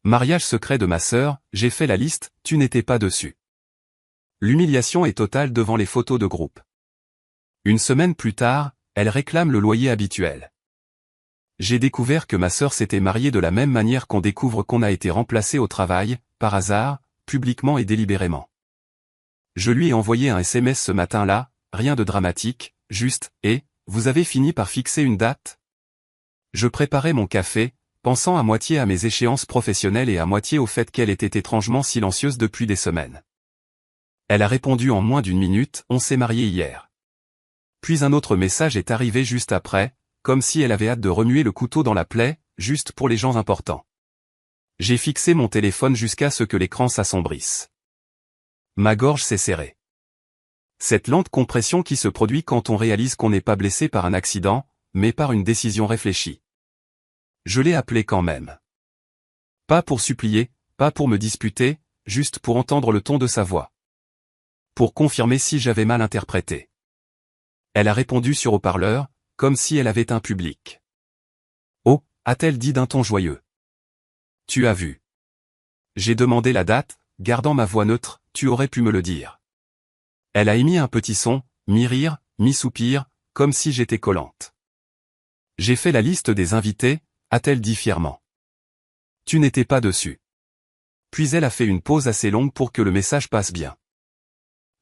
Mariage secret de ma sœur, j'ai fait la liste, tu n'étais pas dessus. L'humiliation est totale devant les photos de groupe. Une semaine plus tard, elle réclame le loyer habituel. J'ai découvert que ma sœur s'était mariée de la même manière qu'on découvre qu'on a été remplacé au travail, par hasard, publiquement et délibérément. Je lui ai envoyé un SMS ce matin-là, rien de dramatique, juste, vous avez fini par fixer une date ? Je préparais mon café, pensant à moitié à mes échéances professionnelles et à moitié au fait qu'elle était étrangement silencieuse depuis des semaines. Elle a répondu en moins d'une minute, on s'est marié hier. Puis un autre message est arrivé juste après, comme si elle avait hâte de remuer le couteau dans la plaie, juste pour les gens importants. J'ai fixé mon téléphone jusqu'à ce que l'écran s'assombrisse. Ma gorge s'est serrée. Cette lente compression qui se produit quand on réalise qu'on n'est pas blessé par un accident, mais par une décision réfléchie. Je l'ai appelé quand même. Pas pour supplier, pas pour me disputer, juste pour entendre le ton de sa voix. Pour confirmer si j'avais mal interprété. Elle a répondu sur haut-parleur, comme si elle avait un public. Oh, a-t-elle dit d'un ton joyeux. Tu as vu. J'ai demandé la date, gardant ma voix neutre, tu aurais pu me le dire. Elle a émis un petit son, mi-rire, mi-soupir, comme si j'étais collante. J'ai fait la liste des invités, a-t-elle dit fièrement. Tu n'étais pas dessus. Puis elle a fait une pause assez longue pour que le message passe bien.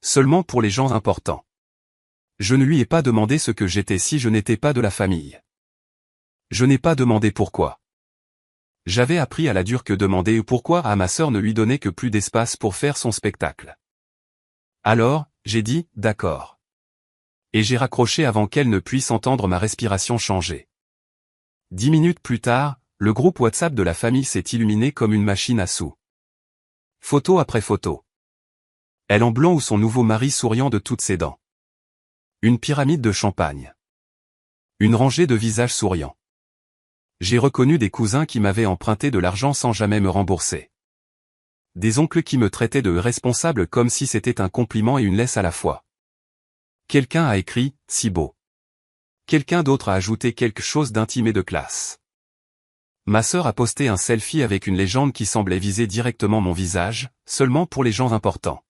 Seulement pour les gens importants. Je ne lui ai pas demandé ce que j'étais si je n'étais pas de la famille. Je n'ai pas demandé pourquoi. J'avais appris à la dure que demander pourquoi à ma sœur ne lui donnait que plus d'espace pour faire son spectacle. Alors, j'ai dit, d'accord. Et j'ai raccroché avant qu'elle ne puisse entendre ma respiration changer. 10 minutes plus tard, le groupe WhatsApp de la famille s'est illuminé comme une machine à sous. Photo après photo. Elle en blanc ou son nouveau mari souriant de toutes ses dents. Une pyramide de champagne. Une rangée de visages souriants. J'ai reconnu des cousins qui m'avaient emprunté de l'argent sans jamais me rembourser. Des oncles qui me traitaient de responsable comme si c'était un compliment et une laisse à la fois. Quelqu'un a écrit « si beau ». Quelqu'un d'autre a ajouté quelque chose d'intime et de classe. Ma sœur a posté un selfie avec une légende qui semblait viser directement mon visage, seulement pour les gens importants.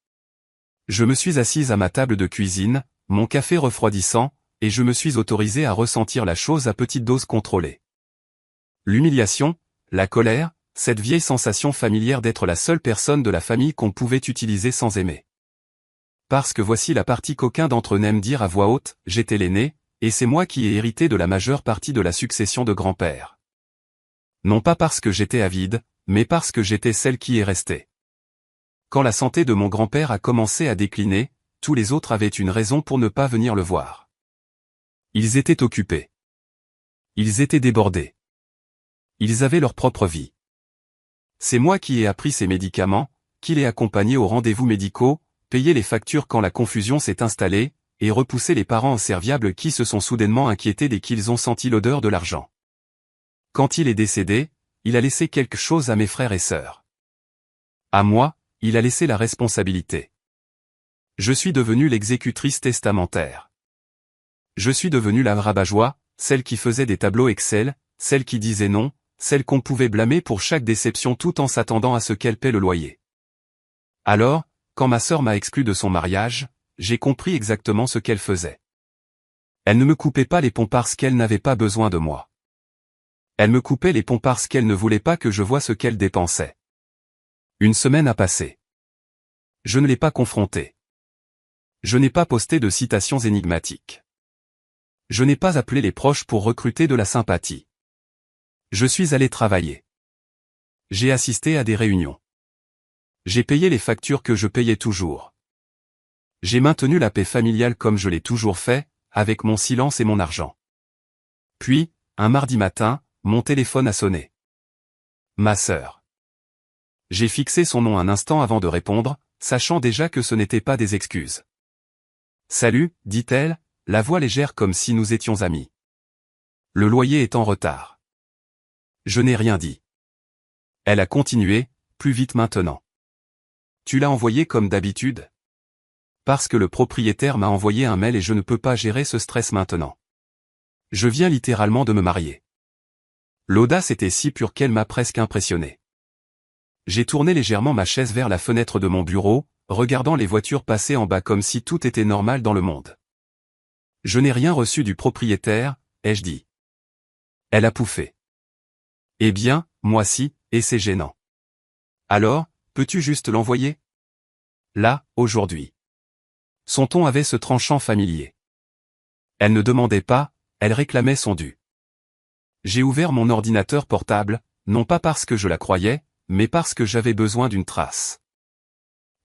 Je me suis assise à ma table de cuisine, mon café refroidissant, et je me suis autorisé à ressentir la chose à petite dose contrôlée. L'humiliation, la colère, cette vieille sensation familière d'être la seule personne de la famille qu'on pouvait utiliser sans aimer. Parce que voici la partie qu'aucun d'entre eux n'aime dire à voix haute, j'étais l'aîné, et c'est moi qui ai hérité de la majeure partie de la succession de grand-père. Non pas parce que j'étais avide, mais parce que j'étais celle qui est restée. Quand la santé de mon grand-père a commencé à décliner, tous les autres avaient une raison pour ne pas venir le voir. Ils étaient occupés. Ils étaient débordés. Ils avaient leur propre vie. C'est moi qui ai appris ces médicaments, qui l'ai accompagné aux rendez-vous médicaux, payé les factures quand la confusion s'est installée, et repoussé les parents inserviables qui se sont soudainement inquiétés dès qu'ils ont senti l'odeur de l'argent. Quand il est décédé, il a laissé quelque chose à mes frères et sœurs. À moi, il a laissé la responsabilité. Je suis devenue l'exécutrice testamentaire. Je suis devenue la rabat-joie, celle qui faisait des tableaux Excel, celle qui disait non, celle qu'on pouvait blâmer pour chaque déception tout en s'attendant à ce qu'elle paie le loyer. Alors, quand ma sœur m'a exclu de son mariage, j'ai compris exactement ce qu'elle faisait. Elle ne me coupait pas les ponts parce qu'elle n'avait pas besoin de moi. Elle me coupait les ponts parce qu'elle ne voulait pas que je voie ce qu'elle dépensait. Une semaine a passé. Je ne l'ai pas confrontée. Je n'ai pas posté de citations énigmatiques. Je n'ai pas appelé les proches pour recruter de la sympathie. Je suis allé travailler. J'ai assisté à des réunions. J'ai payé les factures que je payais toujours. J'ai maintenu la paix familiale comme je l'ai toujours fait, avec mon silence et mon argent. Puis, un mardi matin, mon téléphone a sonné. Ma sœur. J'ai fixé son nom un instant avant de répondre, sachant déjà que ce n'était pas des excuses. Salut, dit-elle, la voix légère comme si nous étions amis. Le loyer est en retard. Je n'ai rien dit. Elle a continué, plus vite maintenant. Tu l'as envoyé comme d'habitude? Parce que le propriétaire m'a envoyé un mail et je ne peux pas gérer ce stress maintenant. Je viens littéralement de me marier. L'audace était si pure qu'elle m'a presque impressionné. J'ai tourné légèrement ma chaise vers la fenêtre de mon bureau, regardant les voitures passer en bas comme si tout était normal dans le monde. Je n'ai rien reçu du propriétaire, ai-je dit. Elle a pouffé. Eh bien, moi si, et c'est gênant. Alors, peux-tu juste l'envoyer? Là, aujourd'hui. Son ton avait ce tranchant familier. Elle ne demandait pas, elle réclamait son dû. J'ai ouvert mon ordinateur portable, non pas parce que je la croyais, mais parce que j'avais besoin d'une trace.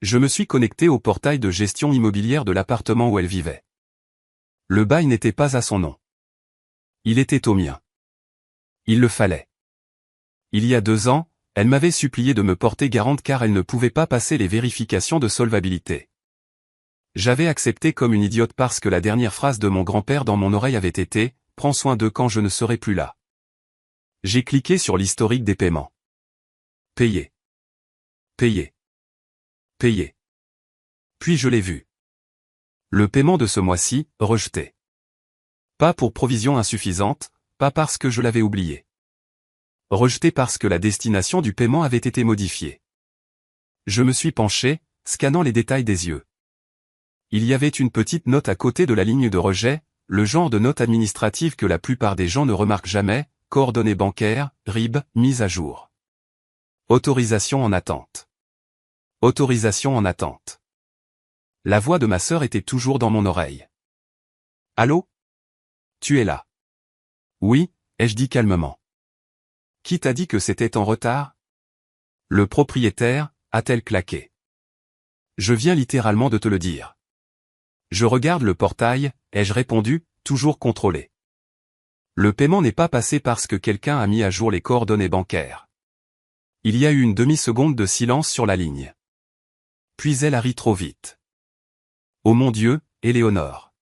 Je me suis connecté au portail de gestion immobilière de l'appartement où elle vivait. Le bail n'était pas à son nom. Il était au mien. Il le fallait. Il y a 2 ans, elle m'avait supplié de me porter garante car elle ne pouvait pas passer les vérifications de solvabilité. J'avais accepté comme une idiote parce que la dernière phrase de mon grand-père dans mon oreille avait été « Prends soin d'eux quand je ne serai plus là ». J'ai cliqué sur l'historique des paiements. Payé. Payé. Payé. Puis je l'ai vu. Le paiement de ce mois-ci, rejeté. Pas pour provision insuffisante, pas parce que je l'avais oublié. Rejeté parce que la destination du paiement avait été modifiée. Je me suis penché, scannant les détails des yeux. Il y avait une petite note à côté de la ligne de rejet, le genre de note administrative que la plupart des gens ne remarquent jamais, coordonnées bancaires, RIB, mise à jour. Autorisation en attente. Autorisation en attente. La voix de ma sœur était toujours dans mon oreille. Allô? Tu es là? Oui, ai-je dit calmement. Qui t'a dit que c'était en retard? Le propriétaire, a-t-elle claqué. Je viens littéralement de te le dire. Je regarde le portail, ai-je répondu, toujours contrôlé. Le paiement n'est pas passé parce que quelqu'un a mis à jour les coordonnées bancaires. Il y a eu une demi-seconde de silence sur la ligne. Puis elle a ri trop vite. Oh mon Dieu, Éléonore.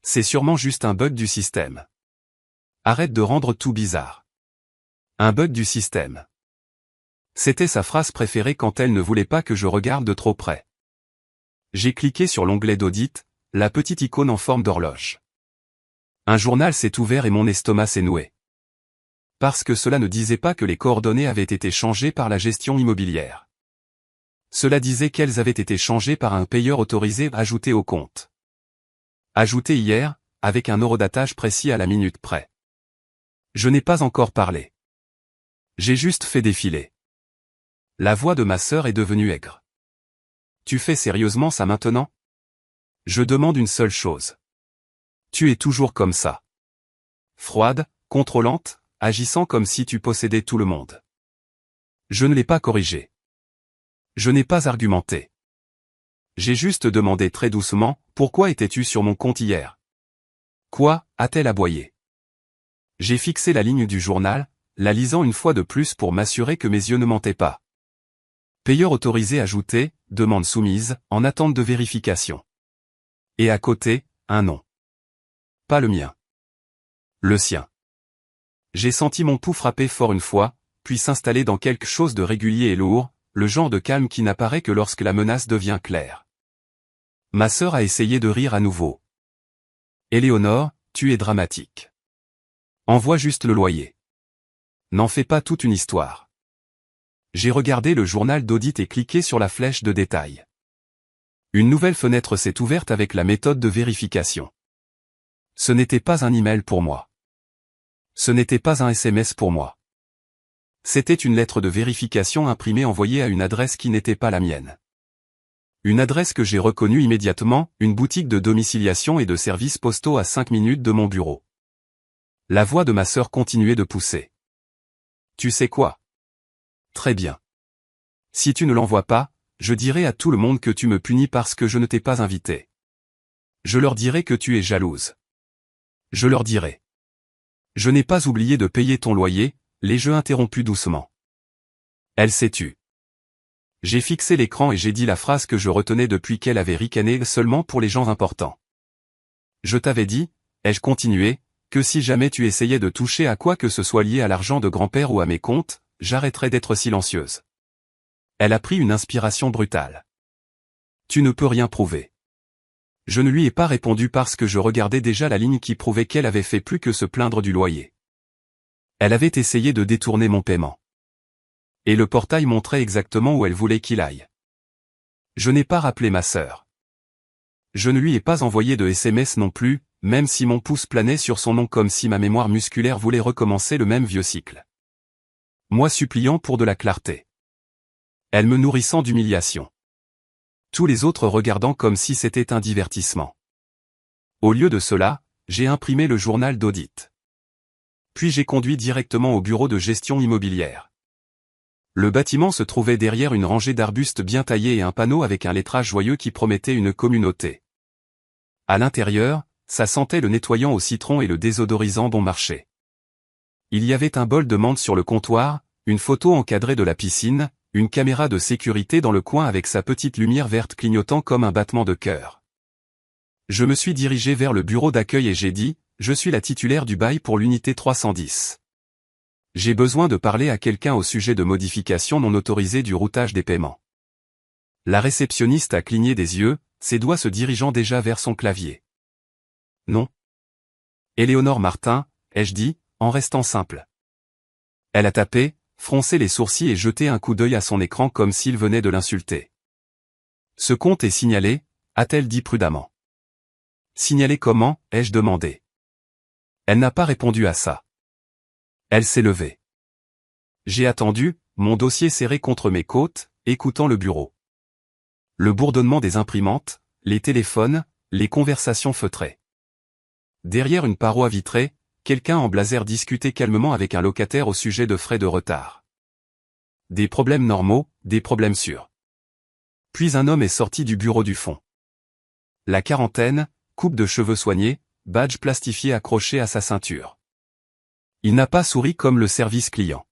C'est sûrement juste un bug du système. Arrête de rendre tout bizarre. Un bug du système. C'était sa phrase préférée quand elle ne voulait pas que je regarde de trop près. J'ai cliqué sur l'onglet d'audit, la petite icône en forme d'horloge. Un journal s'est ouvert et mon estomac s'est noué. Parce que cela ne disait pas que les coordonnées avaient été changées par la gestion immobilière. Cela disait qu'elles avaient été changées par un payeur autorisé ajouté au compte. Ajouté hier, avec un horodatage précis à la minute près. Je n'ai pas encore parlé. J'ai juste fait défiler. La voix de ma sœur est devenue aigre. Tu fais sérieusement ça maintenant? Je demande une seule chose. Tu es toujours comme ça. Froide, contrôlante, agissant comme si tu possédais tout le monde. Je ne l'ai pas corrigé. Je n'ai pas argumenté. J'ai juste demandé très doucement, pourquoi étais-tu sur mon compte hier? Quoi, a-t-elle aboyé? J'ai fixé la ligne du journal, la lisant une fois de plus pour m'assurer que mes yeux ne mentaient pas. Payeur autorisé ajouté, demande soumise, en attente de vérification. Et à côté, un nom. Pas le mien. Le sien. J'ai senti mon pouls frapper fort une fois, puis s'installer dans quelque chose de régulier et lourd, le genre de calme qui n'apparaît que lorsque la menace devient claire. Ma sœur a essayé de rire à nouveau. Éléonore, tu es dramatique. Envoie juste le loyer. N'en fais pas toute une histoire. J'ai regardé le journal d'audit et cliqué sur la flèche de détail. Une nouvelle fenêtre s'est ouverte avec la méthode de vérification. Ce n'était pas un email pour moi. Ce n'était pas un SMS pour moi. C'était une lettre de vérification imprimée envoyée à une adresse qui n'était pas la mienne. Une adresse que j'ai reconnue immédiatement, une boutique de domiciliation et de services postaux à 5 minutes de mon bureau. La voix de ma sœur continuait de pousser. Tu sais quoi? Très bien. Si tu ne l'envoies pas, je dirai à tout le monde que tu me punis parce que je ne t'ai pas invité. Je leur dirai que tu es jalouse. Je leur dirai. Je n'ai pas oublié de payer ton loyer, les jeux interrompus doucement. Elle s'est tue. J'ai fixé l'écran et j'ai dit la phrase que je retenais depuis qu'elle avait ricané seulement pour les gens importants. Je t'avais dit, ai-je continué, que si jamais tu essayais de toucher à quoi que ce soit lié à l'argent de grand-père ou à mes comptes, j'arrêterais d'être silencieuse. Elle a pris une inspiration brutale. Tu ne peux rien prouver. Je ne lui ai pas répondu parce que je regardais déjà la ligne qui prouvait qu'elle avait fait plus que se plaindre du loyer. Elle avait essayé de détourner mon paiement. Et le portail montrait exactement où elle voulait qu'il aille. Je n'ai pas rappelé ma sœur. Je ne lui ai pas envoyé de SMS non plus, même si mon pouce planait sur son nom comme si ma mémoire musculaire voulait recommencer le même vieux cycle. Moi suppliant pour de la clarté. Elle me nourrissant d'humiliation. Tous les autres regardant comme si c'était un divertissement. Au lieu de cela, j'ai imprimé le journal d'audit. Puis j'ai conduit directement au bureau de gestion immobilière. Le bâtiment se trouvait derrière une rangée d'arbustes bien taillés et un panneau avec un lettrage joyeux qui promettait une communauté. À l'intérieur, ça sentait le nettoyant au citron et le désodorisant bon marché. Il y avait un bol de menthe sur le comptoir, une photo encadrée de la piscine, une caméra de sécurité dans le coin avec sa petite lumière verte clignotant comme un battement de cœur. Je me suis dirigé vers le bureau d'accueil et j'ai dit, je suis la titulaire du bail pour l'unité 310. J'ai besoin de parler à quelqu'un au sujet de modifications non autorisées du routage des paiements. La réceptionniste a cligné des yeux, ses doigts se dirigeant déjà vers son clavier. Non. Éléonore Martin, ai-je dit, en restant simple. Elle a tapé, froncé les sourcils et jeté un coup d'œil à son écran comme s'il venait de l'insulter. Ce compte est signalé, a-t-elle dit prudemment. Signalé comment, ai-je demandé. Elle n'a pas répondu à ça. Elle s'est levée. J'ai attendu, mon dossier serré contre mes côtes, écoutant le bureau. Le bourdonnement des imprimantes, les téléphones, les conversations feutrées. Derrière une paroi vitrée, quelqu'un en blazer discutait calmement avec un locataire au sujet de frais de retard. Des problèmes normaux, des problèmes sûrs. Puis un homme est sorti du bureau du fond. La quarantaine, coupe de cheveux soignée, badge plastifié accroché à sa ceinture. Il n'a pas souri comme le service client.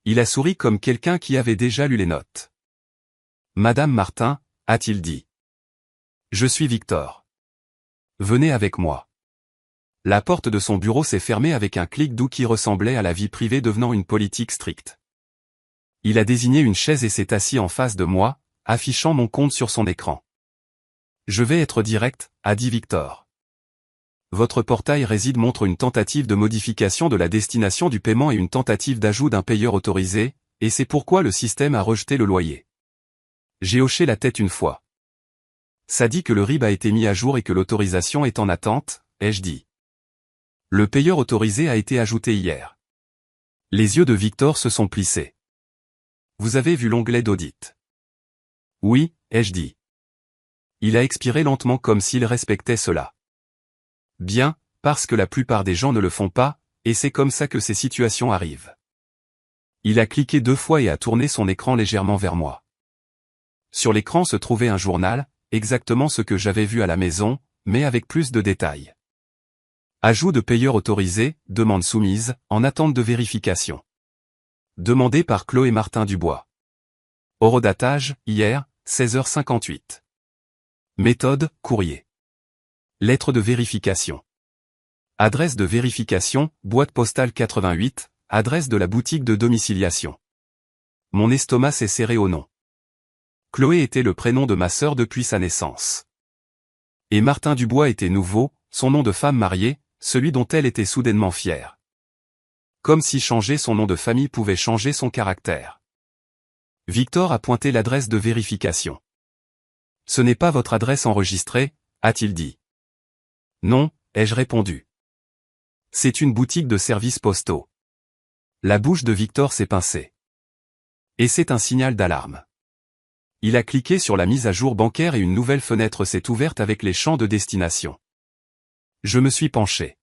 Il a souri comme quelqu'un qui avait déjà lu les notes. Madame Martin, a-t-il dit. Je suis Victor. Venez avec moi. La porte de son bureau s'est fermée avec un clic doux qui ressemblait à la vie privée devenant une politique stricte. Il a désigné une chaise et s'est assis en face de moi, affichant mon compte sur son écran. Je vais être direct, a dit Victor. Votre portail réside montre une tentative de modification de la destination du paiement et une tentative d'ajout d'un payeur autorisé, et c'est pourquoi le système a rejeté le loyer. J'ai hoché la tête une fois. Ça dit que le RIB a été mis à jour et que l'autorisation est en attente, ai-je dit. Le payeur autorisé a été ajouté hier. Les yeux de Victor se sont plissés. Vous avez vu l'onglet d'audit? Oui, ai-je dit. Il a expiré lentement comme s'il respectait cela. Bien, parce que la plupart des gens ne le font pas, et c'est comme ça que ces situations arrivent. Il a cliqué 2 fois et a tourné son écran légèrement vers moi. Sur l'écran se trouvait un journal, exactement ce que j'avais vu à la maison, mais avec plus de détails. Ajout de payeur autorisé, demande soumise, en attente de vérification. Demandé par Chloé Martin Dubois. Horodatage, hier, 16h58. Méthode, courrier. Lettre de vérification. Adresse de vérification, boîte postale 88, adresse de la boutique de domiciliation. Mon estomac s'est serré au nom. Chloé était le prénom de ma sœur depuis sa naissance. Et Martin Dubois était nouveau, son nom de femme mariée, celui dont elle était soudainement fière. Comme si changer son nom de famille pouvait changer son caractère. Victor a pointé l'adresse de vérification. Ce n'est pas votre adresse enregistrée, a-t-il dit. Non, ai-je répondu. C'est une boutique de services postaux. La bouche de Victor s'est pincée. Et c'est un signal d'alarme. Il a cliqué sur la mise à jour bancaire et une nouvelle fenêtre s'est ouverte avec les champs de destination. Je me suis penché.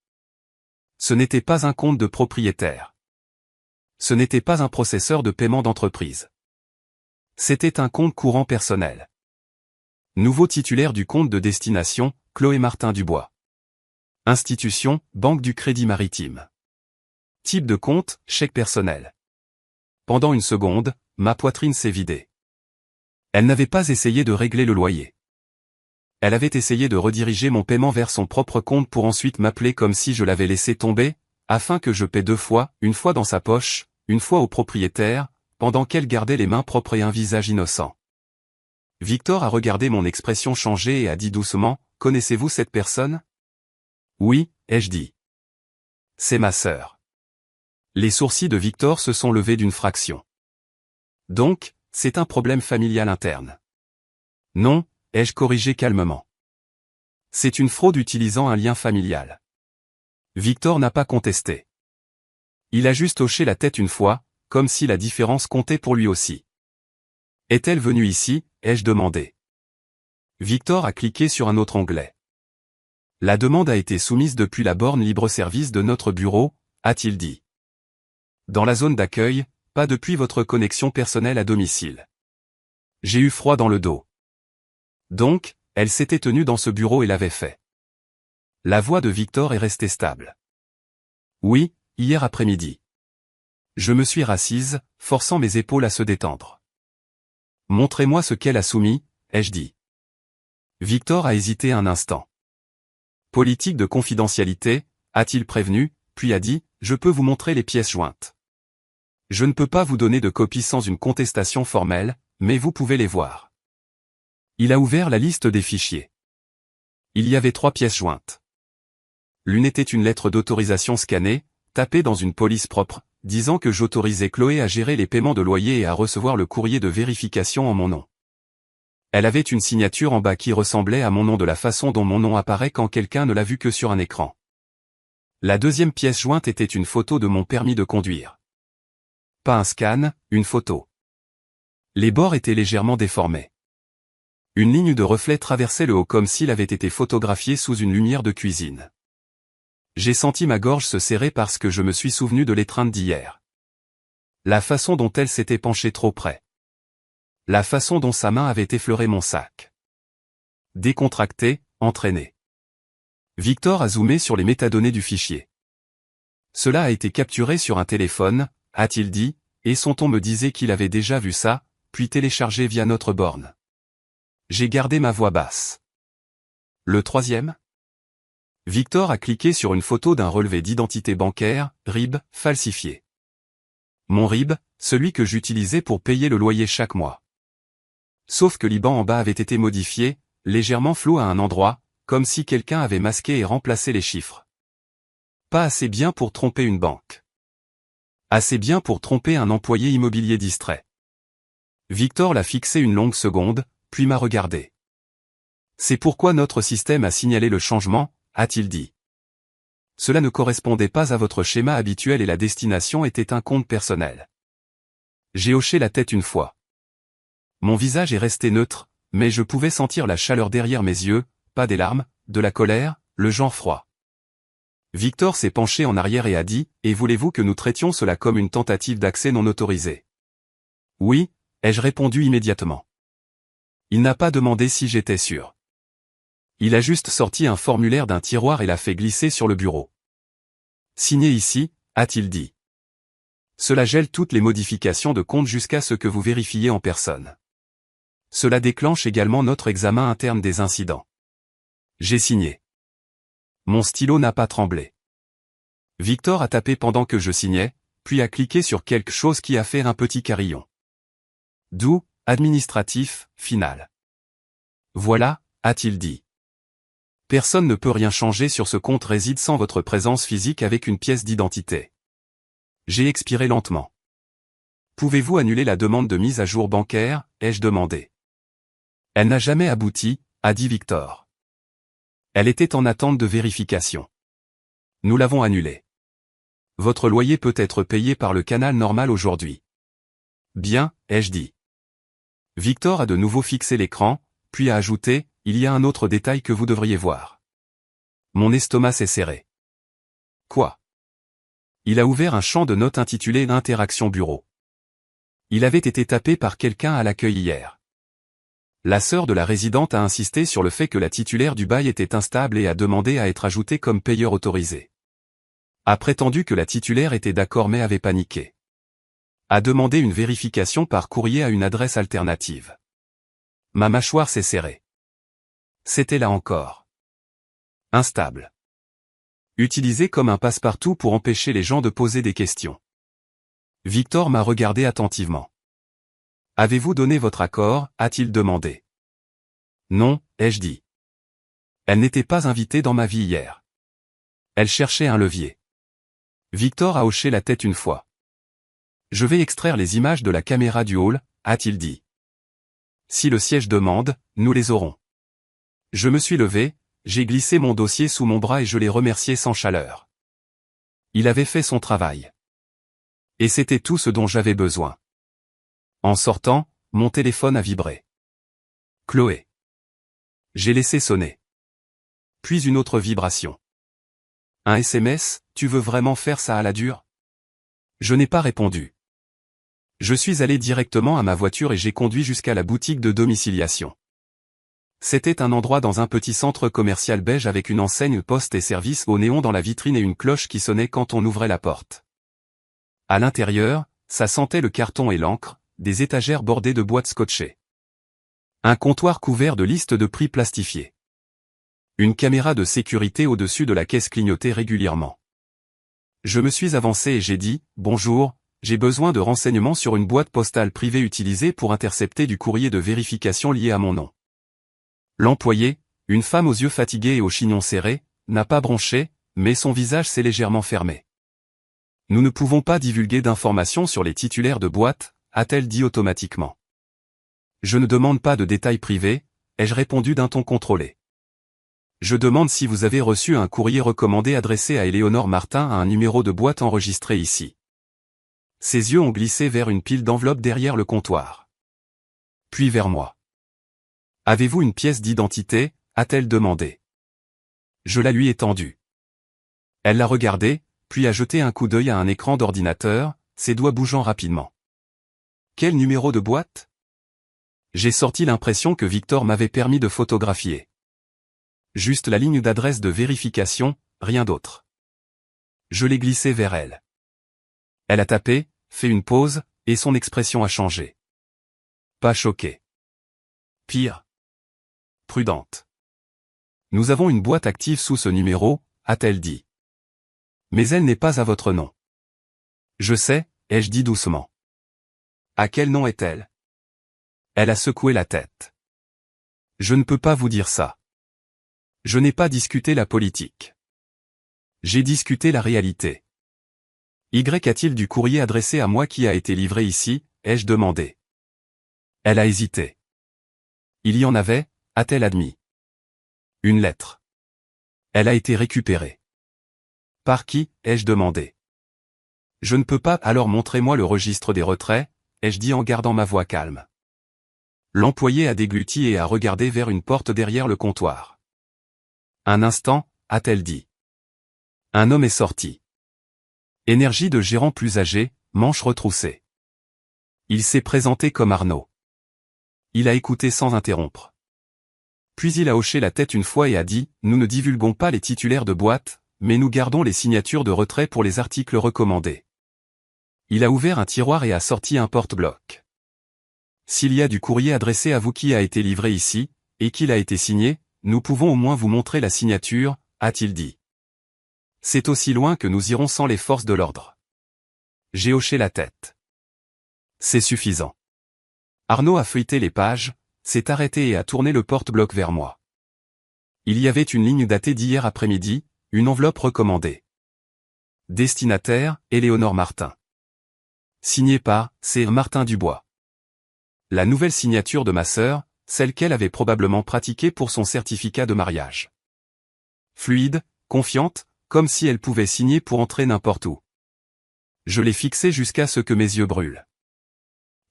Ce n'était pas un compte de propriétaire. Ce n'était pas un processeur de paiement d'entreprise. C'était un compte courant personnel. Nouveau titulaire du compte de destination, Chloé Martin Dubois. Institution, Banque du Crédit Maritime. Type de compte, chèque personnel. Pendant une seconde, ma poitrine s'est vidée. Elle n'avait pas essayé de régler le loyer. Elle avait essayé de rediriger mon paiement vers son propre compte pour ensuite m'appeler comme si je l'avais laissé tomber, afin que je paie 2 fois, une fois dans sa poche, une fois au propriétaire, pendant qu'elle gardait les mains propres et un visage innocent. Victor a regardé mon expression changer et a dit doucement, « Connaissez-vous cette personne ?» Oui, ai-je dit. C'est ma sœur. Les sourcils de Victor se sont levés d'une fraction. Donc, c'est un problème familial interne. Non, ai-je corrigé calmement. C'est une fraude utilisant un lien familial. Victor n'a pas contesté. Il a juste hoché la tête une fois, comme si la différence comptait pour lui aussi. Est-elle venue ici, ai-je demandé. Victor a cliqué sur un autre onglet. La demande a été soumise depuis la borne libre-service de notre bureau, a-t-il dit. Dans la zone d'accueil, pas depuis votre connexion personnelle à domicile. J'ai eu froid dans le dos. Donc, elle s'était tenue dans ce bureau et l'avait fait. La voix de Victor est restée stable. Oui, hier après-midi. Je me suis rassise, forçant mes épaules à se détendre. Montrez-moi ce qu'elle a soumis, ai-je dit. Victor a hésité un instant. Politique de confidentialité, a-t-il prévenu, puis a dit, je peux vous montrer les pièces jointes. Je ne peux pas vous donner de copie sans une contestation formelle, mais vous pouvez les voir. Il a ouvert la liste des fichiers. Il y avait 3 pièces jointes. L'une était une lettre d'autorisation scannée, tapée dans une police propre, disant que j'autorisais Chloé à gérer les paiements de loyer et à recevoir le courrier de vérification en mon nom. Elle avait une signature en bas qui ressemblait à mon nom de la façon dont mon nom apparaît quand quelqu'un ne l'a vu que sur un écran. La deuxième pièce jointe était une photo de mon permis de conduire. Pas un scan, une photo. Les bords étaient légèrement déformés. Une ligne de reflet traversait le haut comme s'il avait été photographié sous une lumière de cuisine. J'ai senti ma gorge se serrer parce que je me suis souvenu de l'étreinte d'hier. La façon dont elle s'était penchée trop près. La façon dont sa main avait effleuré mon sac. Décontracté, entraîné. Victor a zoomé sur les métadonnées du fichier. Cela a été capturé sur un téléphone, a-t-il dit, et son ton me disait qu'il avait déjà vu ça, puis téléchargé via notre borne. J'ai gardé ma voix basse. Le troisième ? Victor a cliqué sur une photo d'un relevé d'identité bancaire, RIB, falsifié. Mon RIB, celui que j'utilisais pour payer le loyer chaque mois. Sauf que l'IBAN en bas avait été modifié, légèrement flou à un endroit, comme si quelqu'un avait masqué et remplacé les chiffres. Pas assez bien pour tromper une banque. Assez bien pour tromper un employé immobilier distrait. Victor l'a fixé une longue seconde, puis m'a regardé. C'est pourquoi notre système a signalé le changement, a-t-il dit. Cela ne correspondait pas à votre schéma habituel et la destination était un compte personnel. J'ai hoché la tête une fois. Mon visage est resté neutre, mais je pouvais sentir la chaleur derrière mes yeux, pas des larmes, de la colère, le genre froid. Victor s'est penché en arrière et a dit, « Et voulez-vous que nous traitions cela comme une tentative d'accès non autorisé ?» Oui, ai-je répondu immédiatement. Il n'a pas demandé si j'étais sûr. Il a juste sorti un formulaire d'un tiroir et l'a fait glisser sur le bureau. Signez ici, a-t-il dit. Cela gèle toutes les modifications de compte jusqu'à ce que vous vérifiez en personne. Cela déclenche également notre examen interne des incidents. J'ai signé. Mon stylo n'a pas tremblé. Victor a tapé pendant que je signais, puis a cliqué sur quelque chose qui a fait un petit carillon. Doux, administratif, final. Voilà, a-t-il dit. Personne ne peut rien changer sur ce compte réside sans votre présence physique avec une pièce d'identité. J'ai expiré lentement. Pouvez-vous annuler la demande de mise à jour bancaire, ai-je demandé. Elle n'a jamais abouti, a dit Victor. Elle était en attente de vérification. Nous l'avons annulée. Votre loyer peut être payé par le canal normal aujourd'hui. Bien, ai-je dit. Victor a de nouveau fixé l'écran, puis a ajouté, il y a un autre détail que vous devriez voir. Mon estomac s'est serré. Quoi? Il a ouvert un champ de notes intitulé Interaction bureau. Il avait été tapé par quelqu'un à l'accueil hier. La sœur de la résidente a insisté sur le fait que la titulaire du bail était instable et a demandé à être ajoutée comme payeur autorisé. A prétendu que la titulaire était d'accord mais avait paniqué. A demandé une vérification par courrier à une adresse alternative. Ma mâchoire s'est serrée. C'était là encore. Instable. Utilisé comme un passe-partout pour empêcher les gens de poser des questions. Victor m'a regardé attentivement. Avez-vous donné votre accord, a-t-il demandé. Non, ai-je dit. Elle n'était pas invitée dans ma vie hier. Elle cherchait un levier. Victor a hoché la tête une fois. Je vais extraire les images de la caméra du hall, a-t-il dit. Si le siège demande, nous les aurons. Je me suis levé, j'ai glissé mon dossier sous mon bras et je l'ai remercié sans chaleur. Il avait fait son travail. Et c'était tout ce dont j'avais besoin. En sortant, mon téléphone a vibré. Chloé. J'ai laissé sonner. Puis une autre vibration. Un SMS, tu veux vraiment faire ça à la dure? Je n'ai pas répondu. Je suis allé directement à ma voiture et j'ai conduit jusqu'à la boutique de domiciliation. C'était un endroit dans un petit centre commercial beige avec une enseigne poste et service au néon dans la vitrine et une cloche qui sonnait quand on ouvrait la porte. À l'intérieur, ça sentait le carton et l'encre, des étagères bordées de boîtes scotchées. Un comptoir couvert de listes de prix plastifiées. Une caméra de sécurité au-dessus de la caisse clignotait régulièrement. Je me suis avancé et j'ai dit « Bonjour, j'ai besoin de renseignements sur une boîte postale privée utilisée pour intercepter du courrier de vérification lié à mon nom. » L'employé, une femme aux yeux fatigués et aux chignons serrés, n'a pas bronché, mais son visage s'est légèrement fermé. « Nous ne pouvons pas divulguer d'informations sur les titulaires de boîtes, a-t-elle dit automatiquement. « Je ne demande pas de détails privés, ai-je répondu d'un ton contrôlé. Je demande si vous avez reçu un courrier recommandé adressé à Éléonore Martin à un numéro de boîte enregistré ici. » Ses yeux ont glissé vers une pile d'enveloppes derrière le comptoir. Puis vers moi. « Avez-vous une pièce d'identité ?» a-t-elle demandé. Je la lui ai tendue. Elle l'a regardé, puis a jeté un coup d'œil à un écran d'ordinateur, ses doigts bougeant rapidement. « Quel numéro de boîte ?» J'ai sorti l'impression que Victor m'avait permis de photographier. Juste la ligne d'adresse de vérification, rien d'autre. Je l'ai glissé vers elle. Elle a tapé, fait une pause, et son expression a changé. Pas choquée. Pire. Prudente. Nous avons une boîte active sous ce numéro, a-t-elle dit. Mais elle n'est pas à votre nom. Je sais, ai-je dit doucement. À quel nom est-elle? Elle a secoué la tête. Je ne peux pas vous dire ça. Je n'ai pas discuté la politique. J'ai discuté la réalité. Y a-t-il du courrier adressé à moi qui a été livré ici, ai-je demandé. Elle a hésité. Il y en avait, a-t-elle admis. Une lettre. Elle a été récupérée. Par qui, ai-je demandé. Je ne peux pas, alors montrez-moi le registre des retraits, ai-je dit en gardant ma voix calme. L'employé a dégluti et a regardé vers une porte derrière le comptoir. Un instant, a-t-elle dit. Un homme est sorti. Énergie de gérant plus âgé, manches retroussées. Il s'est présenté comme Arnaud. Il a écouté sans interrompre. Puis il a hoché la tête une fois et a dit « Nous ne divulguons pas les titulaires de boîtes, mais nous gardons les signatures de retrait pour les articles recommandés. » Il a ouvert un tiroir et a sorti un porte-bloc. « S'il y a du courrier adressé à vous qui a été livré ici, et qu'il a été signé, nous pouvons au moins vous montrer la signature, a-t-il dit. C'est aussi loin que nous irons sans les forces de l'ordre. J'ai hoché la tête. C'est suffisant. Arnaud a feuilleté les pages, s'est arrêté et a tourné le porte-bloc vers moi. Il y avait une ligne datée d'hier après-midi, une enveloppe recommandée. Destinataire, Éléonore Martin. Signé par, c'est Martin Dubois. La nouvelle signature de ma sœur, celle qu'elle avait probablement pratiquée pour son certificat de mariage. Fluide, confiante, comme si elle pouvait signer pour entrer n'importe où. Je l'ai fixée jusqu'à ce que mes yeux brûlent.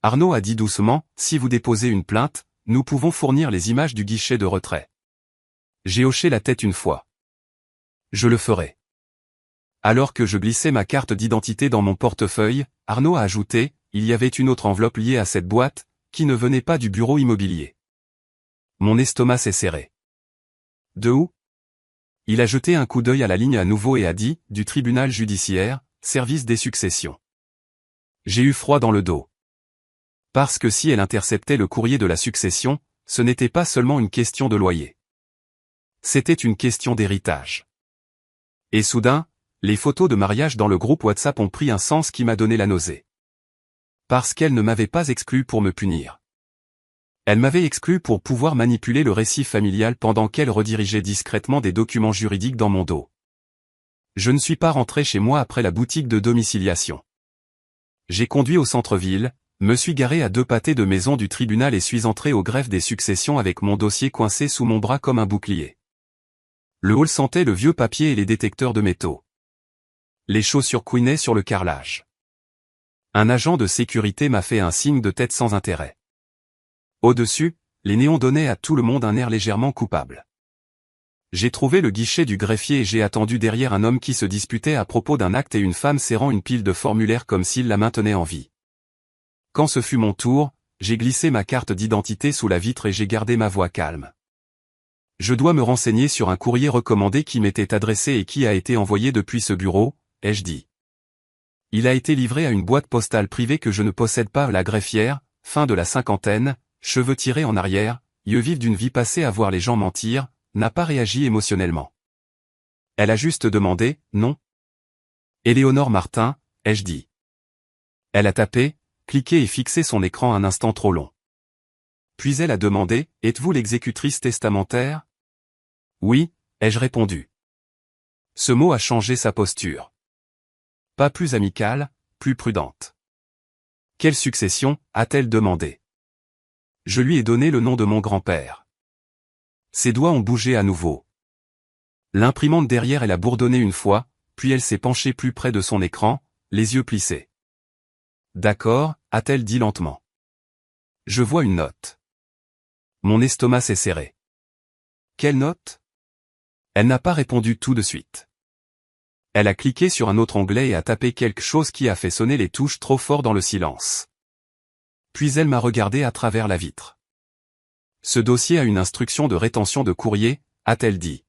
Arnaud a dit doucement, si vous déposez une plainte, nous pouvons fournir les images du guichet de retrait. J'ai hoché la tête une fois. Je le ferai. Alors que je glissais ma carte d'identité dans mon portefeuille, Arnaud a ajouté, il y avait une autre enveloppe liée à cette boîte, qui ne venait pas du bureau immobilier. Mon estomac s'est serré. De où? Il a jeté un coup d'œil à la ligne à nouveau et a dit, du tribunal judiciaire, service des successions. J'ai eu froid dans le dos. Parce que si elle interceptait le courrier de la succession, ce n'était pas seulement une question de loyer. C'était une question d'héritage. Et soudain, les photos de mariage dans le groupe WhatsApp ont pris un sens qui m'a donné la nausée. Parce qu'elle ne m'avait pas exclu pour me punir. Elle m'avait exclu pour pouvoir manipuler le récit familial pendant qu'elle redirigeait discrètement des documents juridiques dans mon dos. Je ne suis pas rentré chez moi après la boutique de domiciliation. J'ai conduit au centre-ville, me suis garé à 2 pâtés de maison du tribunal et suis entré au greffe des successions avec mon dossier coincé sous mon bras comme un bouclier. Le hall sentait le vieux papier et les détecteurs de métaux. Les chaussures couinaient sur le carrelage. Un agent de sécurité m'a fait un signe de tête sans intérêt. Au-dessus, les néons donnaient à tout le monde un air légèrement coupable. J'ai trouvé le guichet du greffier et j'ai attendu derrière un homme qui se disputait à propos d'un acte et une femme serrant une pile de formulaires comme s'il la maintenait en vie. Quand ce fut mon tour, j'ai glissé ma carte d'identité sous la vitre et j'ai gardé ma voix calme. Je dois me renseigner sur un courrier recommandé qui m'était adressé et qui a été envoyé depuis ce bureau, ai-je dit. Il a été livré à une boîte postale privée que je ne possède pas. La greffière, fin de la cinquantaine, cheveux tirés en arrière, yeux vifs d'une vie passée à voir les gens mentir, n'a pas réagi émotionnellement. Elle a juste demandé, non? Éléonore Martin, ai-je dit. Elle a tapé, cliqué et fixé son écran un instant trop long. Puis elle a demandé, êtes-vous l'exécutrice testamentaire? Oui, ai-je répondu. Ce mot a changé sa posture. Pas plus amicale, plus prudente. Quelle succession, a-t-elle demandé. Je lui ai donné le nom de mon grand-père. Ses doigts ont bougé à nouveau. L'imprimante derrière elle a bourdonné une fois, puis elle s'est penchée plus près de son écran, les yeux plissés. D'accord, a-t-elle dit lentement. Je vois une note. Mon estomac s'est serré. Quelle note? Elle n'a pas répondu tout de suite. Elle a cliqué sur un autre onglet et a tapé quelque chose qui a fait sonner les touches trop fort dans le silence. Puis elle m'a regardé à travers la vitre. Ce dossier a une instruction de rétention de courrier, a-t-elle dit.